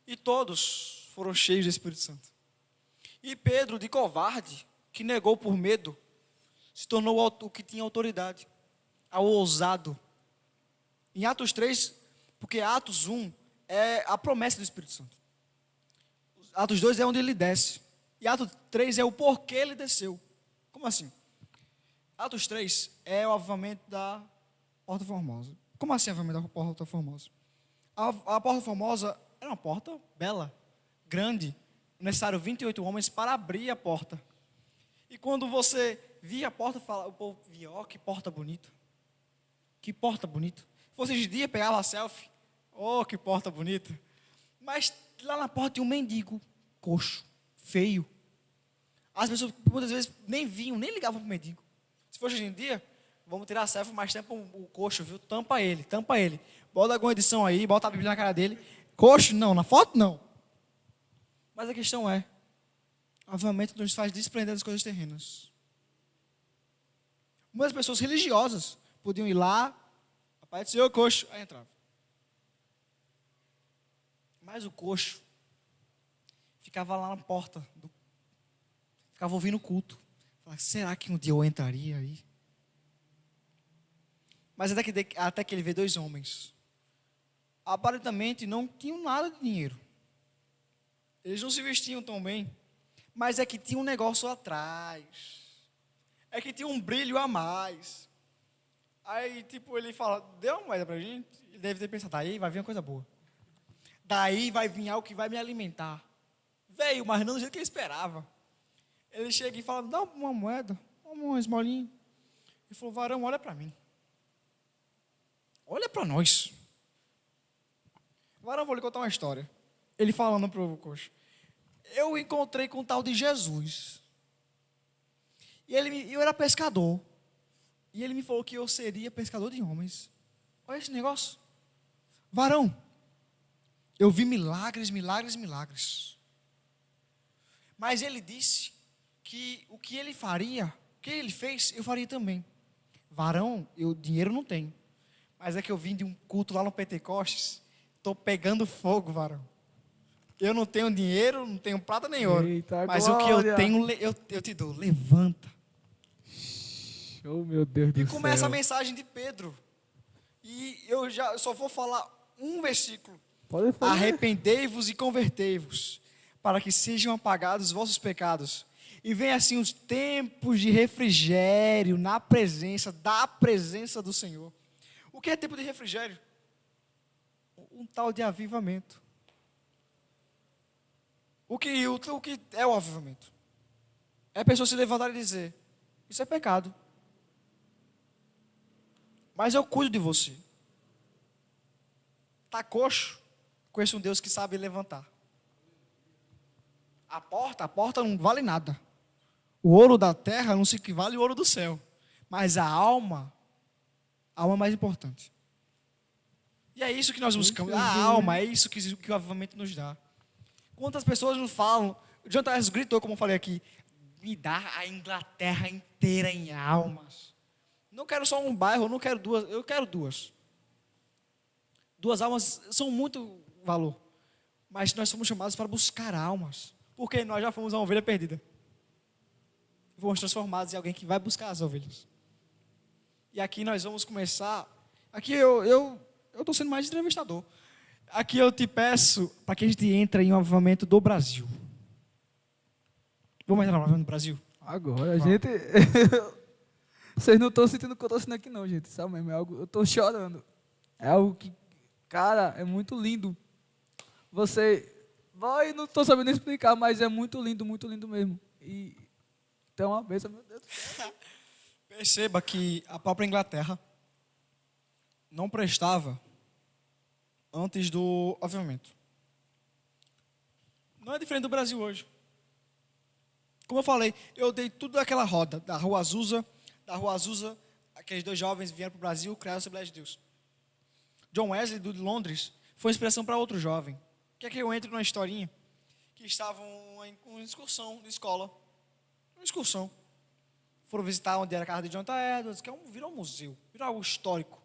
E todos foram cheios do Espírito Santo. E Pedro, de covarde, que negou por medo, se tornou o que tinha autoridade, ao ousado. Em Atos 3, porque Atos 1 é a promessa do Espírito Santo. Atos 2 é onde ele desce. E Atos 3 é o porquê ele desceu. Como assim? Atos 3 é o avivamento da Porta Formosa. Como assim avivamento da Porta Formosa? A Porta Formosa era uma porta bela, grande. Necessário 28 homens para abrir a porta. E quando você via a porta, o povo via, ó, que porta bonita. Que porta bonita. Se fosse de dia, pegava a selfie. Oh, que porta bonita. Mas lá na porta tinha um mendigo, coxo, feio. As pessoas muitas vezes nem vinham, nem ligavam para o mendigo. Se fosse hoje em dia, vamos tirar a selfie, mais tempo o coxo, viu? Tampa ele. Bota alguma edição aí, bota a Bíblia na cara dele. Coxo, não, na foto não. Mas a questão é, o avivamento nos faz desprender das coisas terrenas. Muitas pessoas religiosas podiam ir lá, a pai do Senhor, coxo, aí entrava. Mas o coxo ficava lá na porta, ficava ouvindo o culto. Falava, será que um dia eu entraria aí? Mas até que ele vê 2 homens. Aparentemente não tinham nada de dinheiro. Eles não se vestiam tão bem. Mas é que tinha um negócio atrás. É que tinha um brilho a mais. Aí, tipo, ele fala, dê uma moeda pra gente. Ele deve ter pensado, daí vai vir uma coisa boa. Daí vai vir algo que vai me alimentar. Veio, mas não do jeito que ele esperava. Ele chega e fala, dá uma moeda, uma esmolinha. Ele falou, varão, olha para mim. Olha para nós. Varão, vou lhe contar uma história. Ele falando para o coxo. Eu encontrei com o tal de Jesus. E eu era pescador. E ele me falou que eu seria pescador de homens. Olha esse negócio. Varão, eu vi milagres. Mas ele disse que o que ele faria, o que ele fez, eu faria também. Varão, dinheiro não tenho. Mas é que eu vim de um culto lá no Pentecostes. Estou pegando fogo, varão. Eu não tenho dinheiro, não tenho prata nem ouro. Eita, mas glória. o que eu tenho, eu te dou. Levanta. Oh, meu Deus do céu. E começa a mensagem de Pedro. E eu só vou falar um versículo. Pode falar. Arrependei-vos e convertei-vos, para que sejam apagados os vossos pecados. E vem assim os tempos de refrigério da presença do Senhor. O que é tempo de refrigério? Um tal de avivamento. O que é o avivamento? É a pessoa se levantar e dizer, isso é pecado. Mas eu cuido de você. Está coxo? Conheço um Deus que sabe levantar. A porta não vale nada. O ouro da terra não se equivale ao ouro do céu. Mas a alma é mais importante. E é isso que nós buscamos. A alma, é isso que o avivamento nos dá. Quantas pessoas nos falam, o John Tarso gritou, como eu falei aqui, me dá a Inglaterra inteira em almas. Não quero só um bairro, não quero duas, eu quero duas. 2 almas são muito valor. Mas nós somos chamados para buscar almas. Porque nós já fomos uma ovelha perdida. Fomos transformados em alguém que vai buscar as ovelhas. E aqui nós vamos começar. Aqui eu estou sendo mais entrevistador. Aqui eu te peço para que a gente entre em um avivamento do Brasil. Vamos entrar no avivamento do Brasil? Agora, Vamos. gente. Vocês não estão sentindo o que eu estou sentindo aqui, não, gente. Sabe mesmo? É algo, eu estou chorando. É algo que, cara, é muito lindo. Você. Vai, não estou sabendo explicar, mas é muito lindo mesmo. E então, uma bênção, meu Deus do céu. Perceba que a própria Inglaterra não prestava antes do avivamento. Não é diferente do Brasil hoje. Como eu falei, eu dei tudo daquela roda, da Rua Azusa, aqueles dois jovens vieram para o Brasil, criaram a Assembleia de Deus. John Wesley, de Londres, foi inspiração para outro jovem. Quer que eu entre numa historinha? Que estavam em uma excursão de escola. Uma excursão. Foram visitar onde era a casa de Jonathan Edwards, que virou um museu, virou algo histórico.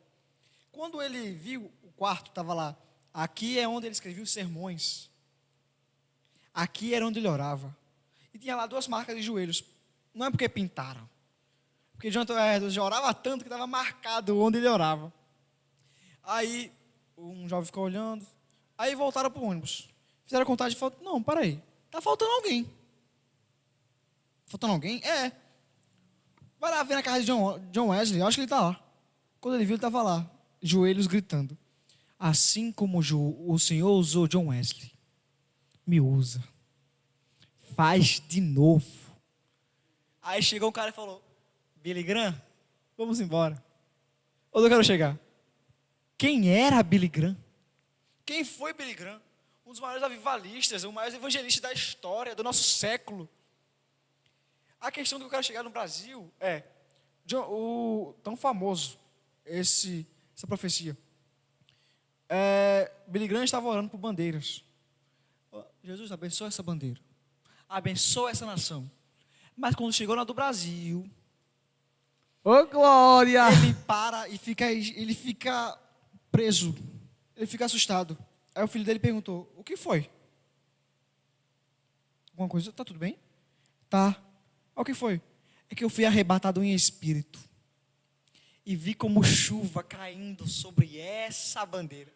Quando ele viu o quarto, estava lá. Aqui é onde ele escrevia os sermões. Aqui era onde ele orava. E tinha lá 2 marcas de joelhos. Não é porque pintaram. Porque Jonathan Edwards já orava tanto que estava marcado onde ele orava. Aí, um jovem ficou olhando. Aí voltaram para o ônibus. Fizeram a contagem e falaram, não, peraí. Está faltando alguém. Faltando alguém? É. Vai lá ver na casa de John Wesley. Eu acho que ele está lá. Quando ele viu, ele estava lá. Joelhos gritando. Assim como o Senhor usou John Wesley, me usa. Faz de novo. Aí chegou um cara e falou, Billy Graham, vamos embora. Onde eu quero chegar? Quem era Billy Graham? Quem foi Billy Graham? Um dos maiores avivalistas, o maior evangelista da história, do nosso século. A questão que eu quero chegar no Brasil é, o tão famoso, essa profecia. Billy Graham estava orando por bandeiras. Jesus, abençoa essa bandeira. Abençoa essa nação. Mas quando chegou na do Brasil, Ô, glória! ele para e ele fica preso. Ele fica assustado. Aí o filho dele perguntou, o que foi? Alguma coisa? Tá tudo bem? Tá. O que foi? É que eu fui arrebatado em espírito. E vi como chuva caindo sobre essa bandeira.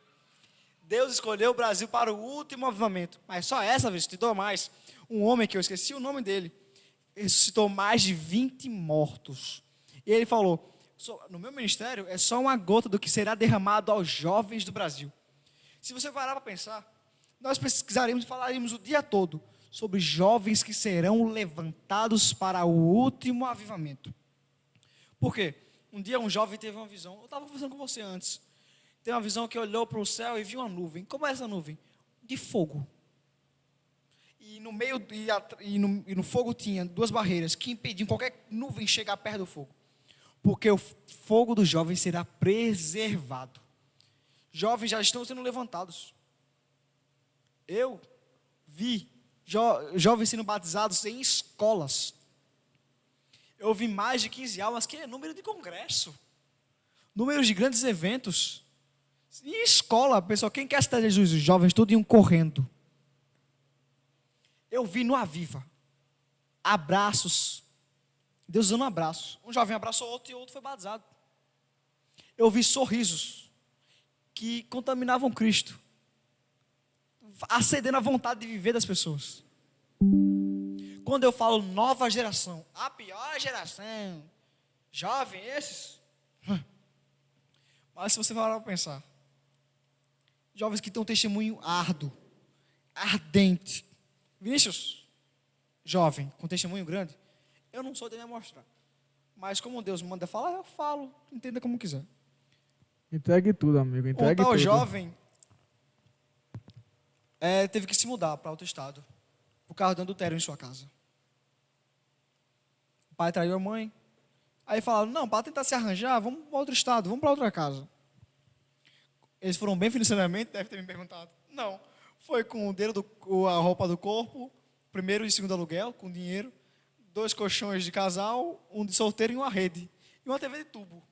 Deus escolheu o Brasil para o último avivamento. Mas só essa vez, te dou mais. Um homem que eu esqueci o nome dele, ressuscitou mais de 20 mortos. E ele falou, no meu ministério é só uma gota do que será derramado aos jovens do Brasil. Se você parar para pensar, nós pesquisaremos e falaríamos o dia todo sobre jovens que serão levantados para o último avivamento. Por quê? Um dia um jovem teve uma visão, eu estava conversando com você antes, tem uma visão que olhou para o céu e viu uma nuvem. Como é essa nuvem? De fogo. E no meio e no fogo tinha 2 barreiras que impediam qualquer nuvem chegar perto do fogo. Porque o fogo dos jovens será preservado. Jovens já estão sendo levantados. Eu vi jovens sendo batizados em escolas. Eu vi mais de 15 almas, que é número de congresso. Número de grandes eventos. Em escola, pessoal, quem quer citar Jesus? Os jovens todos iam correndo. Eu vi no Aviva, abraços, Deus dando um abraço. Um jovem abraçou outro e o outro foi batizado. Eu vi sorrisos que contaminavam Cristo, acendendo a vontade de viver das pessoas. Quando eu falo nova geração, a pior geração, jovem, esses. Mas se você parar para pensar, jovens que têm um testemunho árduo, ardente. Vinícius, jovem, com testemunho grande, eu não sou de me mostrar. Mas como Deus me manda falar, eu falo, entenda como quiser. Entregue tudo, amigo, entregue Um tal tudo. jovem teve que se mudar para outro estado, por causa do adultério em sua casa. O pai traiu a mãe. Aí falaram, não, para tentar se arranjar, vamos para outro estado, vamos para outra casa. Eles foram bem financeiramente, deve ter me perguntado. Não, foi com o dedo a roupa do corpo, primeiro e segundo aluguel, com dinheiro, 2 colchões de casal, um de solteiro e uma rede. E uma TV de tubo.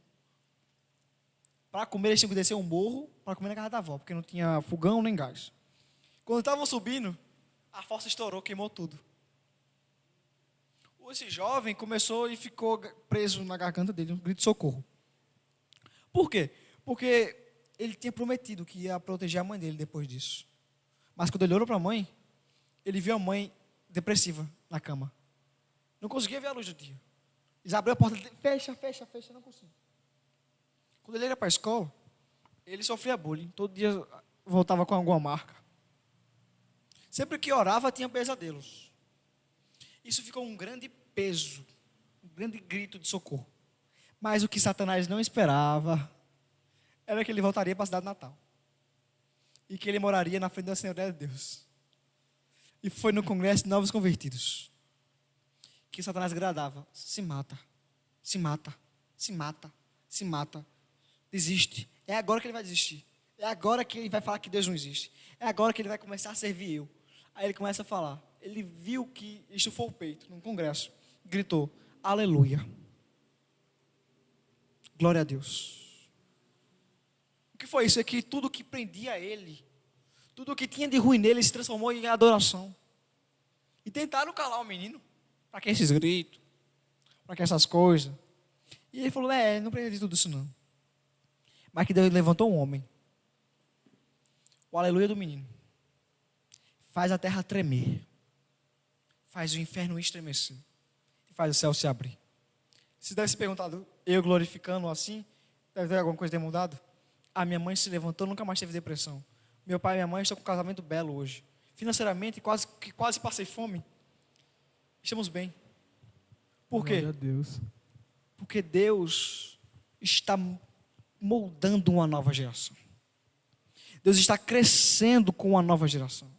Para comer, eles tinham que descer um morro para comer na casa da avó, porque não tinha fogão nem gás. Quando estavam subindo, a força estourou, queimou tudo. Esse jovem começou e ficou preso na garganta dele, um grito de socorro. Por quê? Porque ele tinha prometido que ia proteger a mãe dele depois disso. Mas quando ele olhou para a mãe, ele viu a mãe depressiva na cama. Não conseguia ver a luz do dia. Eles abriam a porta, fecha, fecha, fecha, não conseguia. Quando ele ia para a escola, ele sofria bullying. Todo dia voltava com alguma marca. Sempre que orava, tinha pesadelos. Isso ficou um grande peso, um grande grito de socorro. Mas o que Satanás não esperava era que ele voltaria para a cidade natal. E que ele moraria na frente da Assembleia de Deus. E foi no Congresso de Novos Convertidos que Satanás gradava: se mata, se mata, se mata, se mata, desiste. É agora que ele vai desistir. É agora que ele vai falar que Deus não existe. É agora que ele vai começar a servir eu. Aí ele começa a falar. Ele viu que estufou o peito num congresso. Gritou: aleluia. Glória a Deus. O que foi isso? É que tudo que prendia ele, tudo que tinha de ruim nele se transformou em adoração. E tentaram calar o menino. Para que esses gritos? Para que essas coisas? E ele falou: não precisa de tudo isso não. Mas que Deus levantou um homem. O aleluia do menino faz a terra tremer, faz o inferno estremecer e faz o céu se abrir. Se deve se perguntado, eu glorificando assim, deve ter alguma coisa ter mudado? A minha mãe se levantou, nunca mais teve depressão. Meu pai e minha mãe estão com um casamento belo hoje. Financeiramente, quase passei fome. Estamos bem. Por quê? Glória a Deus. Porque Deus está moldando uma nova geração. Deus está crescendo com uma nova geração.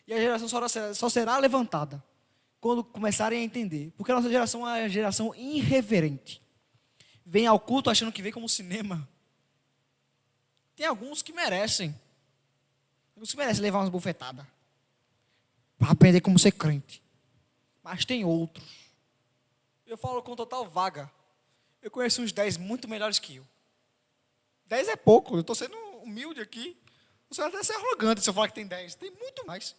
E a geração só será levantada quando começarem a entender. Porque a nossa geração é uma geração irreverente. Vem ao culto achando que vem como cinema. Tem alguns que merecem. Alguns que merecem levar umas bufetadas. Para aprender como ser crente. Mas tem outros. Eu falo com total vaga. Eu conheço uns 10 muito melhores que eu. 10 é pouco. Eu estou sendo humilde aqui. Você vai até ser arrogante se eu falar que tem 10. Tem muito mais.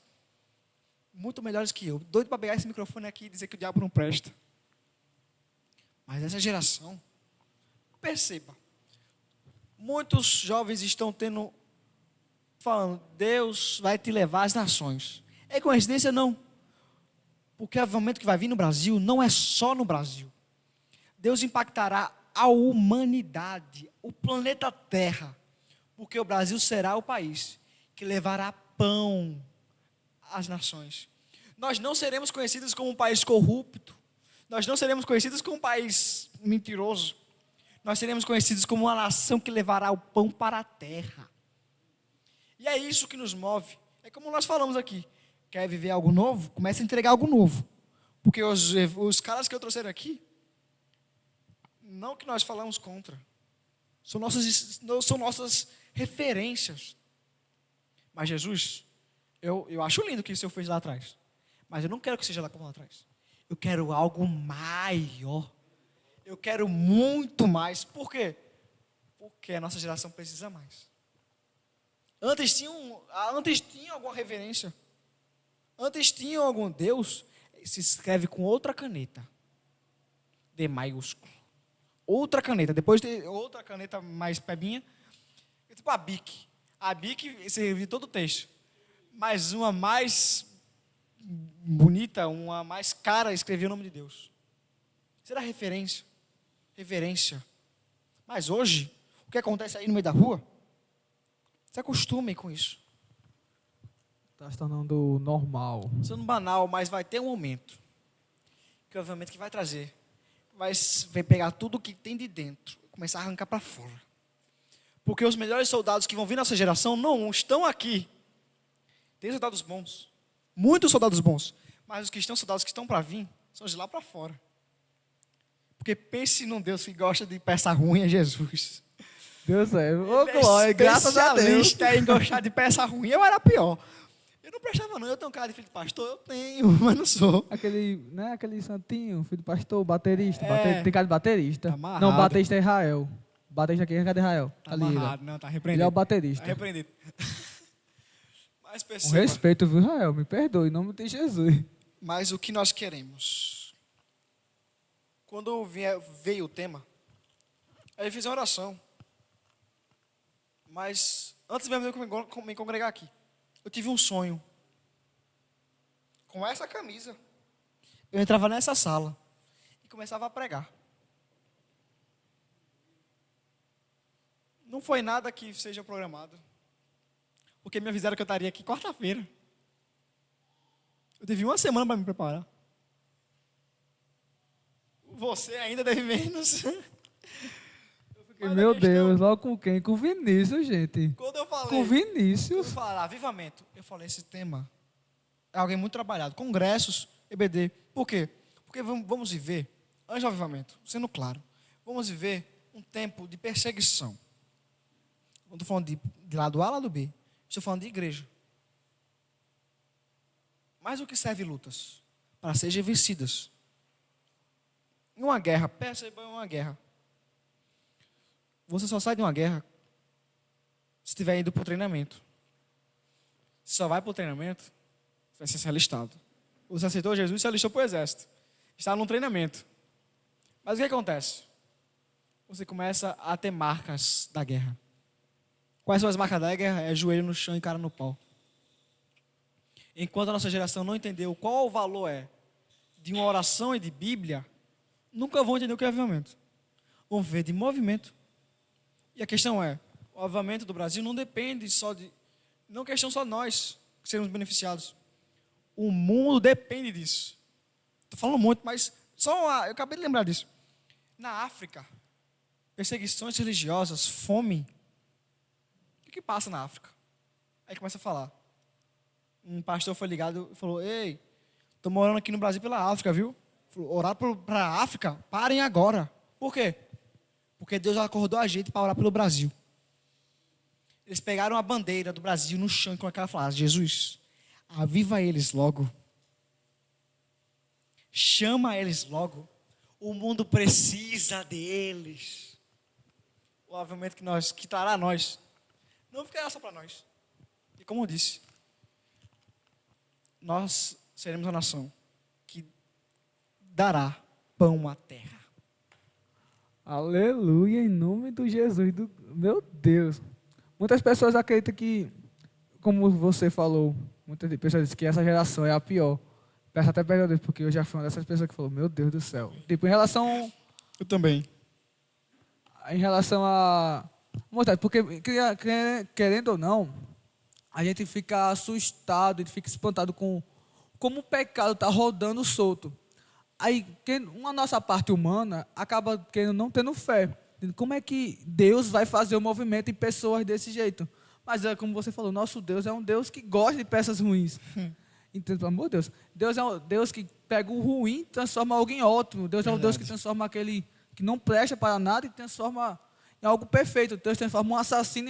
Muito melhores que eu. Doido para pegar esse microfone aqui e dizer que o diabo não presta. Mas essa geração, perceba, muitos jovens estão falando: Deus vai te levar às nações. É coincidência? Não. Porque o avivamento que vai vir no Brasil não é só no Brasil. Deus impactará a humanidade, o planeta Terra. Porque o Brasil será o país que levará pão às nações. Nós não seremos conhecidos como um país corrupto. Nós não seremos conhecidos como um país mentiroso. Nós seremos conhecidos como uma nação que levará o pão para a terra. E é isso que nos move. É como nós falamos aqui. Quer viver algo novo? Comece a entregar algo novo. Porque os caras que eu trouxeram aqui, não que nós falamos contra, são nossas referências. Mas Jesus, eu acho lindo o que o Senhor fez lá atrás. Mas eu não quero que seja lá como lá atrás. Eu quero algo maior. Eu quero muito mais. Por quê? Porque a nossa geração precisa mais. Antes tinha alguma reverência. Antes tinha algum Deus. Se escreve com outra caneta. D maiúsculo. Outra caneta. Depois tem outra caneta mais pebinha. Tipo a Bic. A Bic servia todo o texto. Mas uma mais bonita, uma mais cara, escrevia o nome de Deus. Isso era referência. Reverência. Mas hoje, o que acontece aí no meio da rua? Se acostumem com isso. Está se tornando normal. Sendo banal, mas vai ter um momento. Que obviamente que vai trazer. Vai pegar tudo o que tem de dentro. Começar a arrancar para fora. Porque os melhores soldados que vão vir nessa geração não estão aqui. Tem soldados bons. Muitos soldados bons. Mas os soldados que estão para vir, são de lá para fora. Porque pense num Deus que gosta de peça ruim, é Jesus. Deus é. Ô, glória, graças a Deus. Especialista em gostar de peça ruim. Eu era pior. Eu não prestava não. Eu tenho cara de filho de pastor? Eu tenho, mas não sou. Aquele santinho, filho do pastor, baterista. É. Tem cara de baterista. Tá amarrado. Não, baterista é Israel. Baterista aqui é cadê Israel? Tá Ali, amarrado. Não, tá repreendido. ele é o baterista. Tá repreendido. Mas Com perceba. respeito, viu, Israel? Me perdoe, em nome de Jesus. Mas o que nós queremos? Quando veio o tema, aí eu fiz uma oração. Mas antes mesmo de eu me congregar aqui, eu tive um sonho. Com essa camisa. eu entrava nessa sala e começava a pregar. Não foi nada que seja programado. Porque me avisaram que eu estaria aqui quarta-feira. Eu tive uma semana para me preparar. Você ainda deve menos. Meu Deus, logo com quem? Com o Vinícius, gente. Quando eu falei... Com o Vinícius. Eu falei, avivamento. Eu falei, esse tema é alguém muito trabalhado. Congressos, EBD. Por quê? Porque vamos viver, antes do avivamento, sendo claro, vamos viver um tempo de perseguição. Não estou falando de lado A, lado B. Estou falando de igreja. Mas o que serve lutas? Para serem vencidas. Em uma guerra, perceba uma guerra. Você só sai de uma guerra se estiver indo para o treinamento. Se só vai para o treinamento, você vai ser alistado. Você aceitou Jesus e se alistou para o exército. Está num treinamento. Mas o que acontece? Você começa a ter marcas da guerra. Quais são as marcas da guerra? É joelho no chão e cara no pau. Enquanto a nossa geração não entendeu qual o valor de uma oração e de Bíblia, nunca vão entender o que é avivamento. Vão viver de movimento. E a questão é, o avivamento do Brasil não depende só de... Não é questão só de nós que seremos beneficiados. O mundo depende disso. Estou falando muito, mas eu acabei de lembrar disso. Na África, perseguições religiosas, fome. O que passa na África? Aí começa a falar. Um pastor foi ligado e falou, ei, estou morando aqui no Brasil pela África, viu? Falou, orar para a África? Parem agora. Por quê? Porque Deus acordou a gente para orar pelo Brasil. Eles pegaram a bandeira do Brasil no chão e com aquela frase, Jesus, aviva eles logo. Chama eles logo. O mundo precisa deles. O avivamento que trará a nós. Não ficará só para nós. E como eu disse, nós seremos a nação que dará pão à terra. Aleluia, em nome do Jesus. Meu Deus. Muitas pessoas acreditam que, como você falou, muitas pessoas dizem que essa geração é a pior. Peço até perdão a Deus, porque eu já fui uma dessas pessoas que falou, meu Deus do céu. Tipo, em relação... Eu também. Em relação a... Porque, querendo ou não, a gente fica assustado, a gente fica espantado com como o pecado está rodando solto. Aí, uma nossa parte humana acaba não tendo fé. Como é que Deus vai fazer o movimento em pessoas desse jeito? Mas, como você falou, nosso Deus é um Deus que gosta de peças ruins. Então, pelo amor de Deus. Deus é um Deus que pega o ruim e transforma algo em ótimo. Deus é um Deus que transforma aquele que não presta para nada e transforma em algo perfeito. Deus transforma um assassino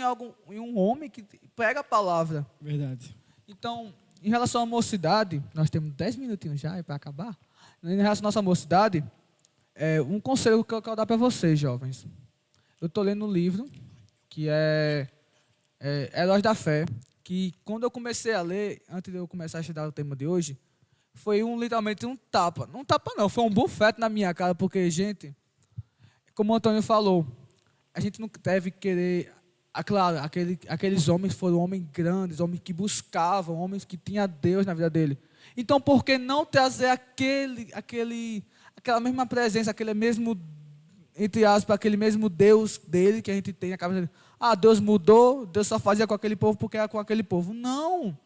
em um homem que prega a palavra. Verdade. Então, em relação à mocidade, nós temos 10 minutinhos já para acabar. Em relação à nossa mocidade, um conselho que eu quero dar para vocês, jovens. Eu estou lendo um livro que é Heróis da Fé, que quando eu comecei a ler, antes de eu começar a estudar o tema de hoje, foi literalmente um tapa. Não um tapa não, foi um bufete na minha cara, porque, gente, como o Antônio falou, a gente não deve querer... Claro, aqueles homens foram homens grandes, homens que buscavam, homens que tinham Deus na vida dele. Então, por que não trazer aquela mesma presença, aquele mesmo, entre aspas, aquele mesmo Deus dele que a gente tem na cabeça dele? Ah, Deus mudou, Deus só fazia com aquele povo porque era com aquele povo. Não!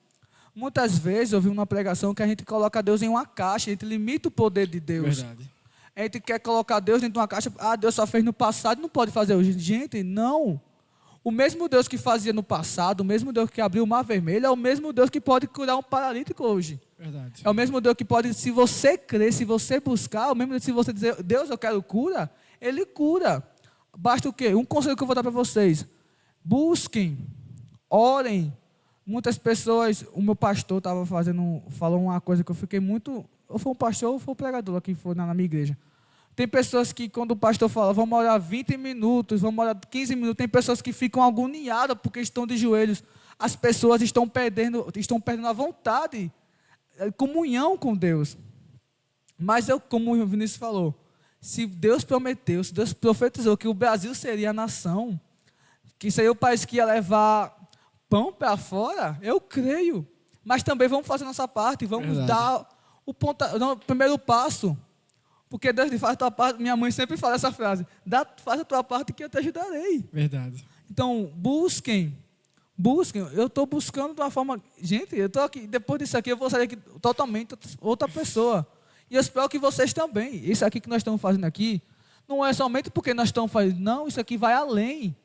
Muitas vezes eu vi uma pregação que a gente coloca Deus em uma caixa, a gente limita o poder de Deus. Verdade. A gente quer colocar Deus dentro de uma caixa, Deus só fez no passado, não pode fazer hoje. Gente, não! O mesmo Deus que fazia no passado, o mesmo Deus que abriu o mar vermelho, é o mesmo Deus que pode curar um paralítico hoje. Verdade. É o mesmo Deus que pode, se você crer, se você buscar, o mesmo Deus, se você dizer, Deus, eu quero cura, Ele cura. Basta o quê? Um conselho que eu vou dar para vocês. Busquem, orem. Muitas pessoas, o meu pastor falou uma coisa que eu fiquei muito... Ou foi um pastor ou foi um pregador que foi na minha igreja. Tem pessoas que, quando o pastor fala, vamos orar 20 minutos, vamos orar 15 minutos, tem pessoas que ficam agoniadas porque estão de joelhos. As pessoas estão perdendo a vontade, a comunhão com Deus. Mas como o Vinícius falou, se Deus prometeu, se Deus profetizou que o Brasil seria a nação, que seria o país que ia levar pão para fora, eu creio. Mas também vamos fazer nossa parte, vamos dar O primeiro passo, porque Deus diz, faz a tua parte, minha mãe sempre fala essa frase, faz a tua parte que eu te ajudarei. Verdade. Então, busquem, eu estou buscando de uma forma, gente, eu estou aqui, depois disso aqui eu vou sair aqui totalmente outra pessoa, e eu espero que vocês também. Isso aqui que nós estamos fazendo aqui, não é somente porque nós estamos fazendo, não, isso aqui vai além.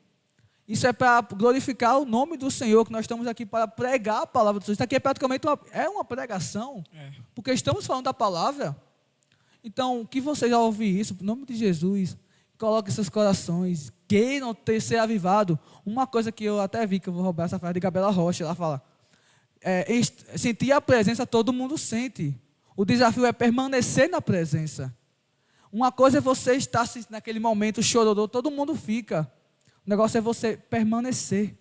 Isso é para glorificar o nome do Senhor, que nós estamos aqui para pregar a palavra do Senhor. Isso aqui é praticamente uma pregação, porque estamos falando da palavra. Então, que vocês ao ouvir isso, em nome de Jesus, coloquem seus corações, queiram ser avivado. Uma coisa que eu até vi, que eu vou roubar essa frase de Gabriela Rocha, ela fala, sentir a presença todo mundo sente. O desafio é permanecer na presença. Uma coisa é você estar naquele momento chororô, todo mundo fica. O negócio é você permanecer.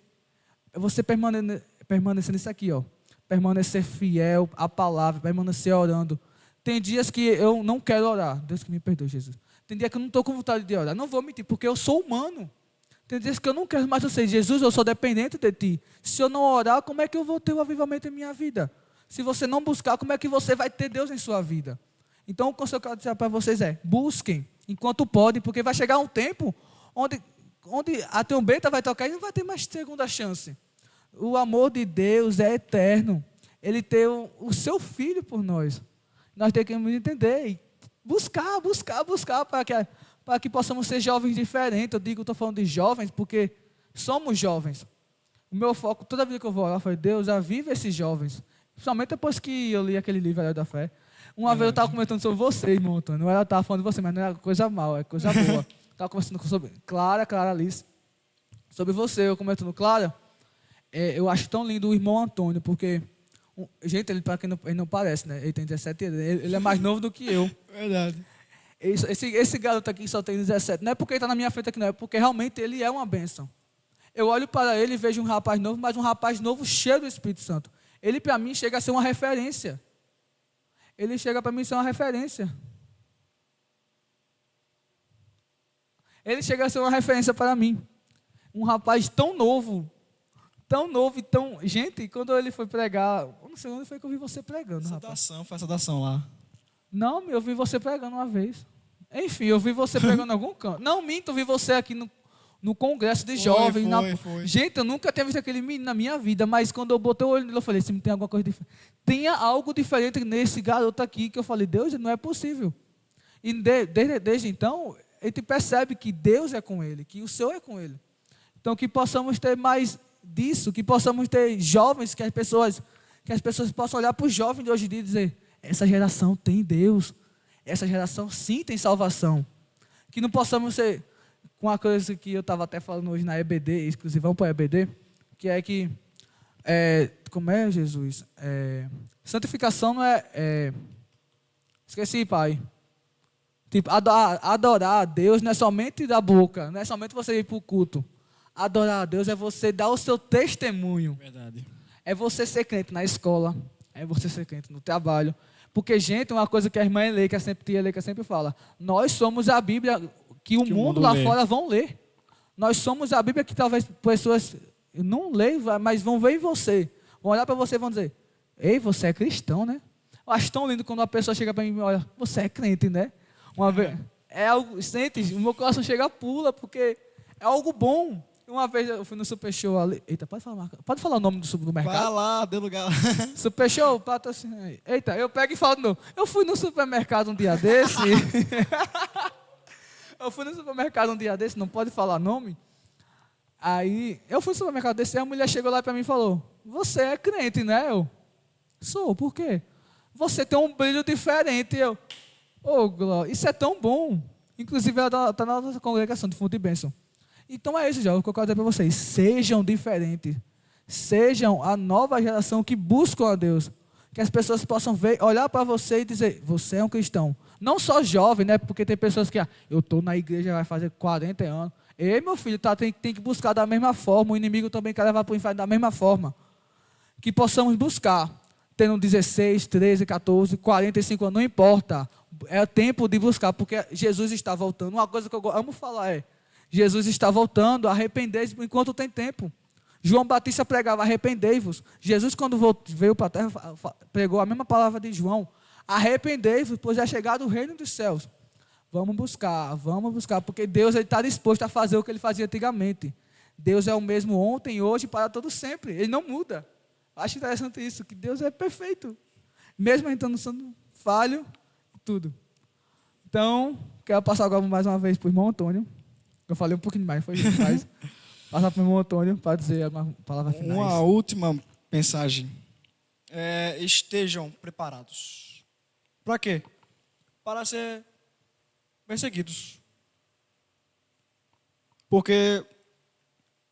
É você permanecer nisso aqui, ó. Permanecer fiel à palavra, permanecer orando. Tem dias que eu não quero orar. Deus que me perdoe, Jesus. Tem dias que eu não estou com vontade de orar. Não vou mentir, porque eu sou humano. Tem dias que eu não quero mais eu sei, Jesus, eu sou dependente de ti. Se eu não orar, como é que eu vou ter o avivamento em minha vida? Se você não buscar, como é que você vai ter Deus em sua vida? Então, o conselho que eu quero dizer para vocês é, busquem enquanto podem, porque vai chegar um tempo onde a trombeta vai tocar e não vai ter mais segunda chance. O amor de Deus é eterno. Ele tem o seu Filho por nós. Nós temos que entender e buscar para que possamos ser jovens diferentes. Eu estou falando de jovens porque somos jovens. O meu foco, toda vida que eu vou orar, foi Deus, aviva esses jovens. Principalmente depois que eu li aquele livro, A Lei da Fé. Uma vez eu estava comentando sobre você, irmão Antônio. Não era estava falando de você, mas não era coisa mal, é coisa boa. Estava conversando sobre Clara Alice, sobre você, eu comentando, Clara, eu acho tão lindo o irmão Antônio, porque, gente, ele, para quem não, ele não parece, né? Ele tem 17 anos, ele é mais novo do que eu. Verdade. Esse garoto aqui só tem 17, não é porque ele está na minha frente aqui, não, é porque realmente ele é uma bênção. Eu olho para ele e vejo um rapaz novo, mas um rapaz novo cheio do Espírito Santo. Ele, para mim, chega a ser uma referência. Ele chega para mim a ser uma referência. Ele chega a ser uma referência para mim. Um rapaz tão novo e tão... Gente, quando ele foi pregar... Eu não sei onde foi que eu vi você pregando, rapaz. Foi saudação lá. Não, eu vi você pregando uma vez. Enfim, eu vi você pregando em algum canto. Não, minto, eu vi você aqui no congresso de jovens. Foi. Gente, eu nunca tinha visto aquele menino na minha vida, mas quando eu botei o olho nele, eu falei, se tem alguma coisa diferente. Tinha algo diferente nesse garoto aqui, que eu falei, Deus, não é possível. E desde então, a gente percebe que Deus é com ele, que o Senhor é com ele. Então, que possamos ter mais disso, que possamos ter jovens, que as pessoas possam olhar para os jovens de hoje em dia e dizer, essa geração tem Deus, essa geração sim tem salvação. Que não possamos ser... com uma coisa que eu estava até falando hoje na EBD, exclusivo, vamos para a EBD, que é que, como é, Jesus? Santificação não esqueci, pai. Tipo, adorar a Deus não é somente da boca, não é somente você ir para o culto. Adorar a Deus é você dar o seu testemunho. Verdade. É você ser crente na escola, é você ser crente no trabalho. Porque, gente, uma coisa que a irmã Eleika sempre fala, nós somos a Bíblia que o mundo lá fora vão ler. Nós somos a Bíblia que talvez pessoas não leiam, mas vão ver em você. Vão olhar para você e vão dizer, ei, você é cristão, né? Eu acho tão lindo quando uma pessoa chega para mim e olha, você é crente, né? Uma vez, algo, sente, o meu coração chega, pula, porque é algo bom. Uma vez eu fui no Super Show ali. Eita, pode falar o nome do mercado? Vai lá, dê lugar. Super Show, patrocínio. Eita, eu pego e falo de novo. Eu fui no supermercado um dia desse. Não pode falar nome. Aí, eu fui no supermercado desse e a mulher chegou lá para mim e falou, você é crente, né? Eu, sou, por quê? Você tem um brilho diferente. Eu, Glória, isso é tão bom. Inclusive, ela está na nossa congregação de Fonte de Bênção. Então é isso, já, o que eu quero dizer para vocês. Sejam diferentes. Sejam a nova geração que buscam a Deus. Que as pessoas possam ver, olhar para você e dizer, você é um cristão. Não só jovem, né? Porque tem pessoas que, eu estou na igreja, vai fazer 40 anos. Ei, meu filho, tem que buscar da mesma forma. O inimigo também quer levar para o inferno da mesma forma. Que possamos buscar. Tendo 16, 13, 14, 45 anos, não importa. É tempo de buscar, porque Jesus está voltando. Uma coisa que eu amo falar é, Jesus está voltando, arrependei-vos enquanto tem tempo. João Batista pregava, arrependei-vos. Jesus, quando veio para a terra, pregou a mesma palavra de João. Arrependei-vos, pois é chegado o reino dos céus. Vamos buscar, porque Deus está disposto a fazer o que ele fazia antigamente. Deus é o mesmo ontem, hoje e para todo sempre. Ele não muda. Acho interessante isso, que Deus é perfeito. Mesmo estando sendo falho, tudo. Então, quero passar agora mais uma vez para o irmão Antônio. Eu falei um pouquinho mais, foi demais. Passar para o irmão Antônio para dizer alguma palavra final. Uma última mensagem. Estejam preparados. Para quê? Para ser perseguidos. Porque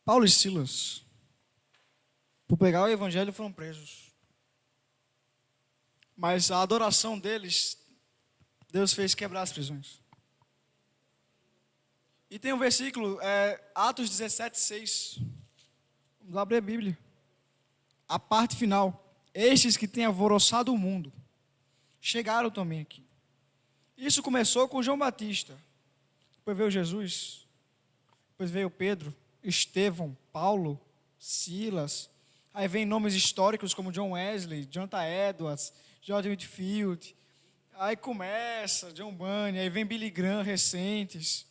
Paulo e Silas, por pegar o evangelho, foram presos. Mas a adoração deles, Deus fez quebrar as prisões. E tem um versículo, Atos 17:6. Vamos abrir a Bíblia. A parte final. Estes que têm alvoroçado o mundo, chegaram também aqui. Isso começou com João Batista. Depois veio Jesus. Depois veio Pedro, Estevão, Paulo, Silas. Aí vem nomes históricos como John Wesley, Jonathan Edwards, George Whitefield. Aí começa John Bunyan, aí vem Billy Graham, recentes.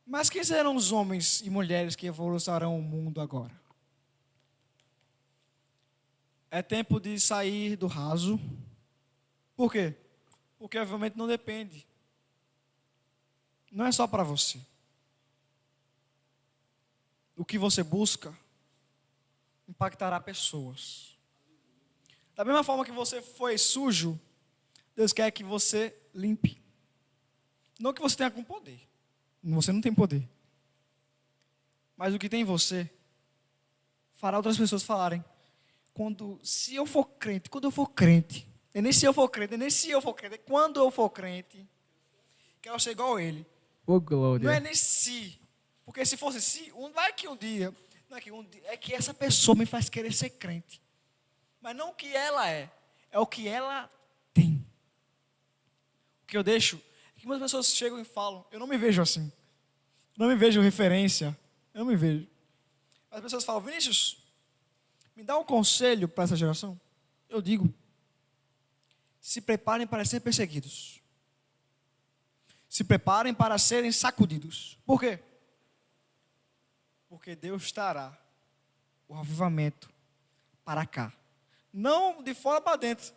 Mas quem serão os homens e mulheres que evolucionarão o mundo agora? É tempo de sair do raso. Por quê? Porque obviamente não depende. Não é só para você. O que você busca impactará pessoas. Da mesma forma que você foi sujo, Deus quer que você limpe. Não que você tenha com poder. Você não tem poder. Mas o que tem em você fará outras pessoas falarem. Quando eu for crente, é nem se eu for crente, é quando eu for crente, quero ser igual a ele. Ô, glória. Não é nem se, porque se fosse se, vai que um dia, é que essa pessoa me faz querer ser crente. Mas não o que ela é o que ela tem. O que eu deixo é que muitas pessoas chegam e falam, eu não me vejo assim, não me vejo referência, eu não me vejo. As pessoas falam, Vinícius, me dá um conselho para essa geração? Eu digo, se preparem para ser perseguidos. Se preparem para serem sacudidos. Por quê? Porque Deus trará o avivamento para cá. Não de fora para dentro,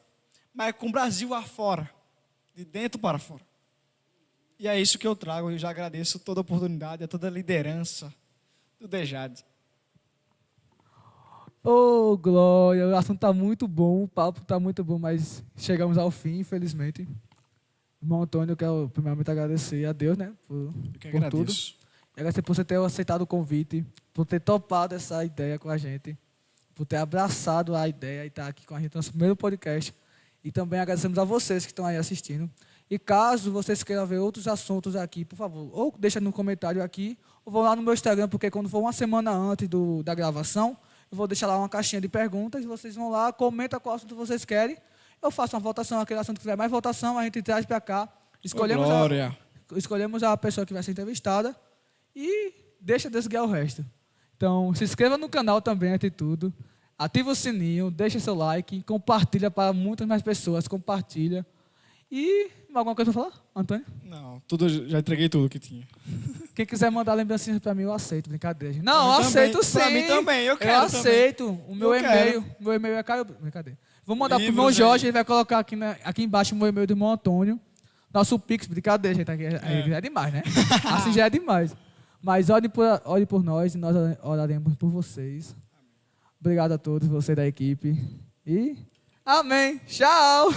mas com o Brasil afora. De dentro para fora. E é isso que eu trago. Eu já agradeço toda a oportunidade, a toda a liderança do Dejade. Ô, glória, o assunto está muito bom, o papo está muito bom, mas chegamos ao fim, infelizmente. Irmão Antônio, eu quero primeiramente agradecer a Deus, né, por tudo. E agradecer por você ter aceitado o convite, por ter topado essa ideia com a gente, por ter abraçado a ideia e estar aqui com a gente no nosso primeiro podcast. E também agradecemos a vocês que estão aí assistindo. E caso vocês queiram ver outros assuntos aqui, por favor, ou deixa no comentário aqui, ou vão lá no meu Instagram, porque quando for uma semana antes da gravação, eu vou deixar lá uma caixinha de perguntas, e vocês vão lá, comentam qual assunto vocês querem. Eu faço uma votação, aquele assunto que tiver mais votação, a gente traz para cá. Escolhemos a pessoa que vai ser entrevistada e deixa Deus guiar o resto. Então, se inscreva no canal também, antes de tudo. Ativa o sininho, deixa seu like, compartilha para muitas mais pessoas, compartilha. E alguma coisa para falar, Antônio? Não, já entreguei tudo que tinha. Quem quiser mandar lembrancinhas para mim, eu aceito, brincadeira. Não, eu aceito sim. Para mim também, eu quero. Eu aceito. Também. O meu e-mail é Caio. Brincadeira. Vou mandar para o irmão Jorge, ele vai colocar aqui embaixo o meu e-mail do irmão Antônio. Nosso Pix, brincadeira, gente. É demais, né? Assim já é demais. Mas olhe por nós e nós oraremos por vocês. Obrigado a todos, vocês da equipe. E amém. Tchau.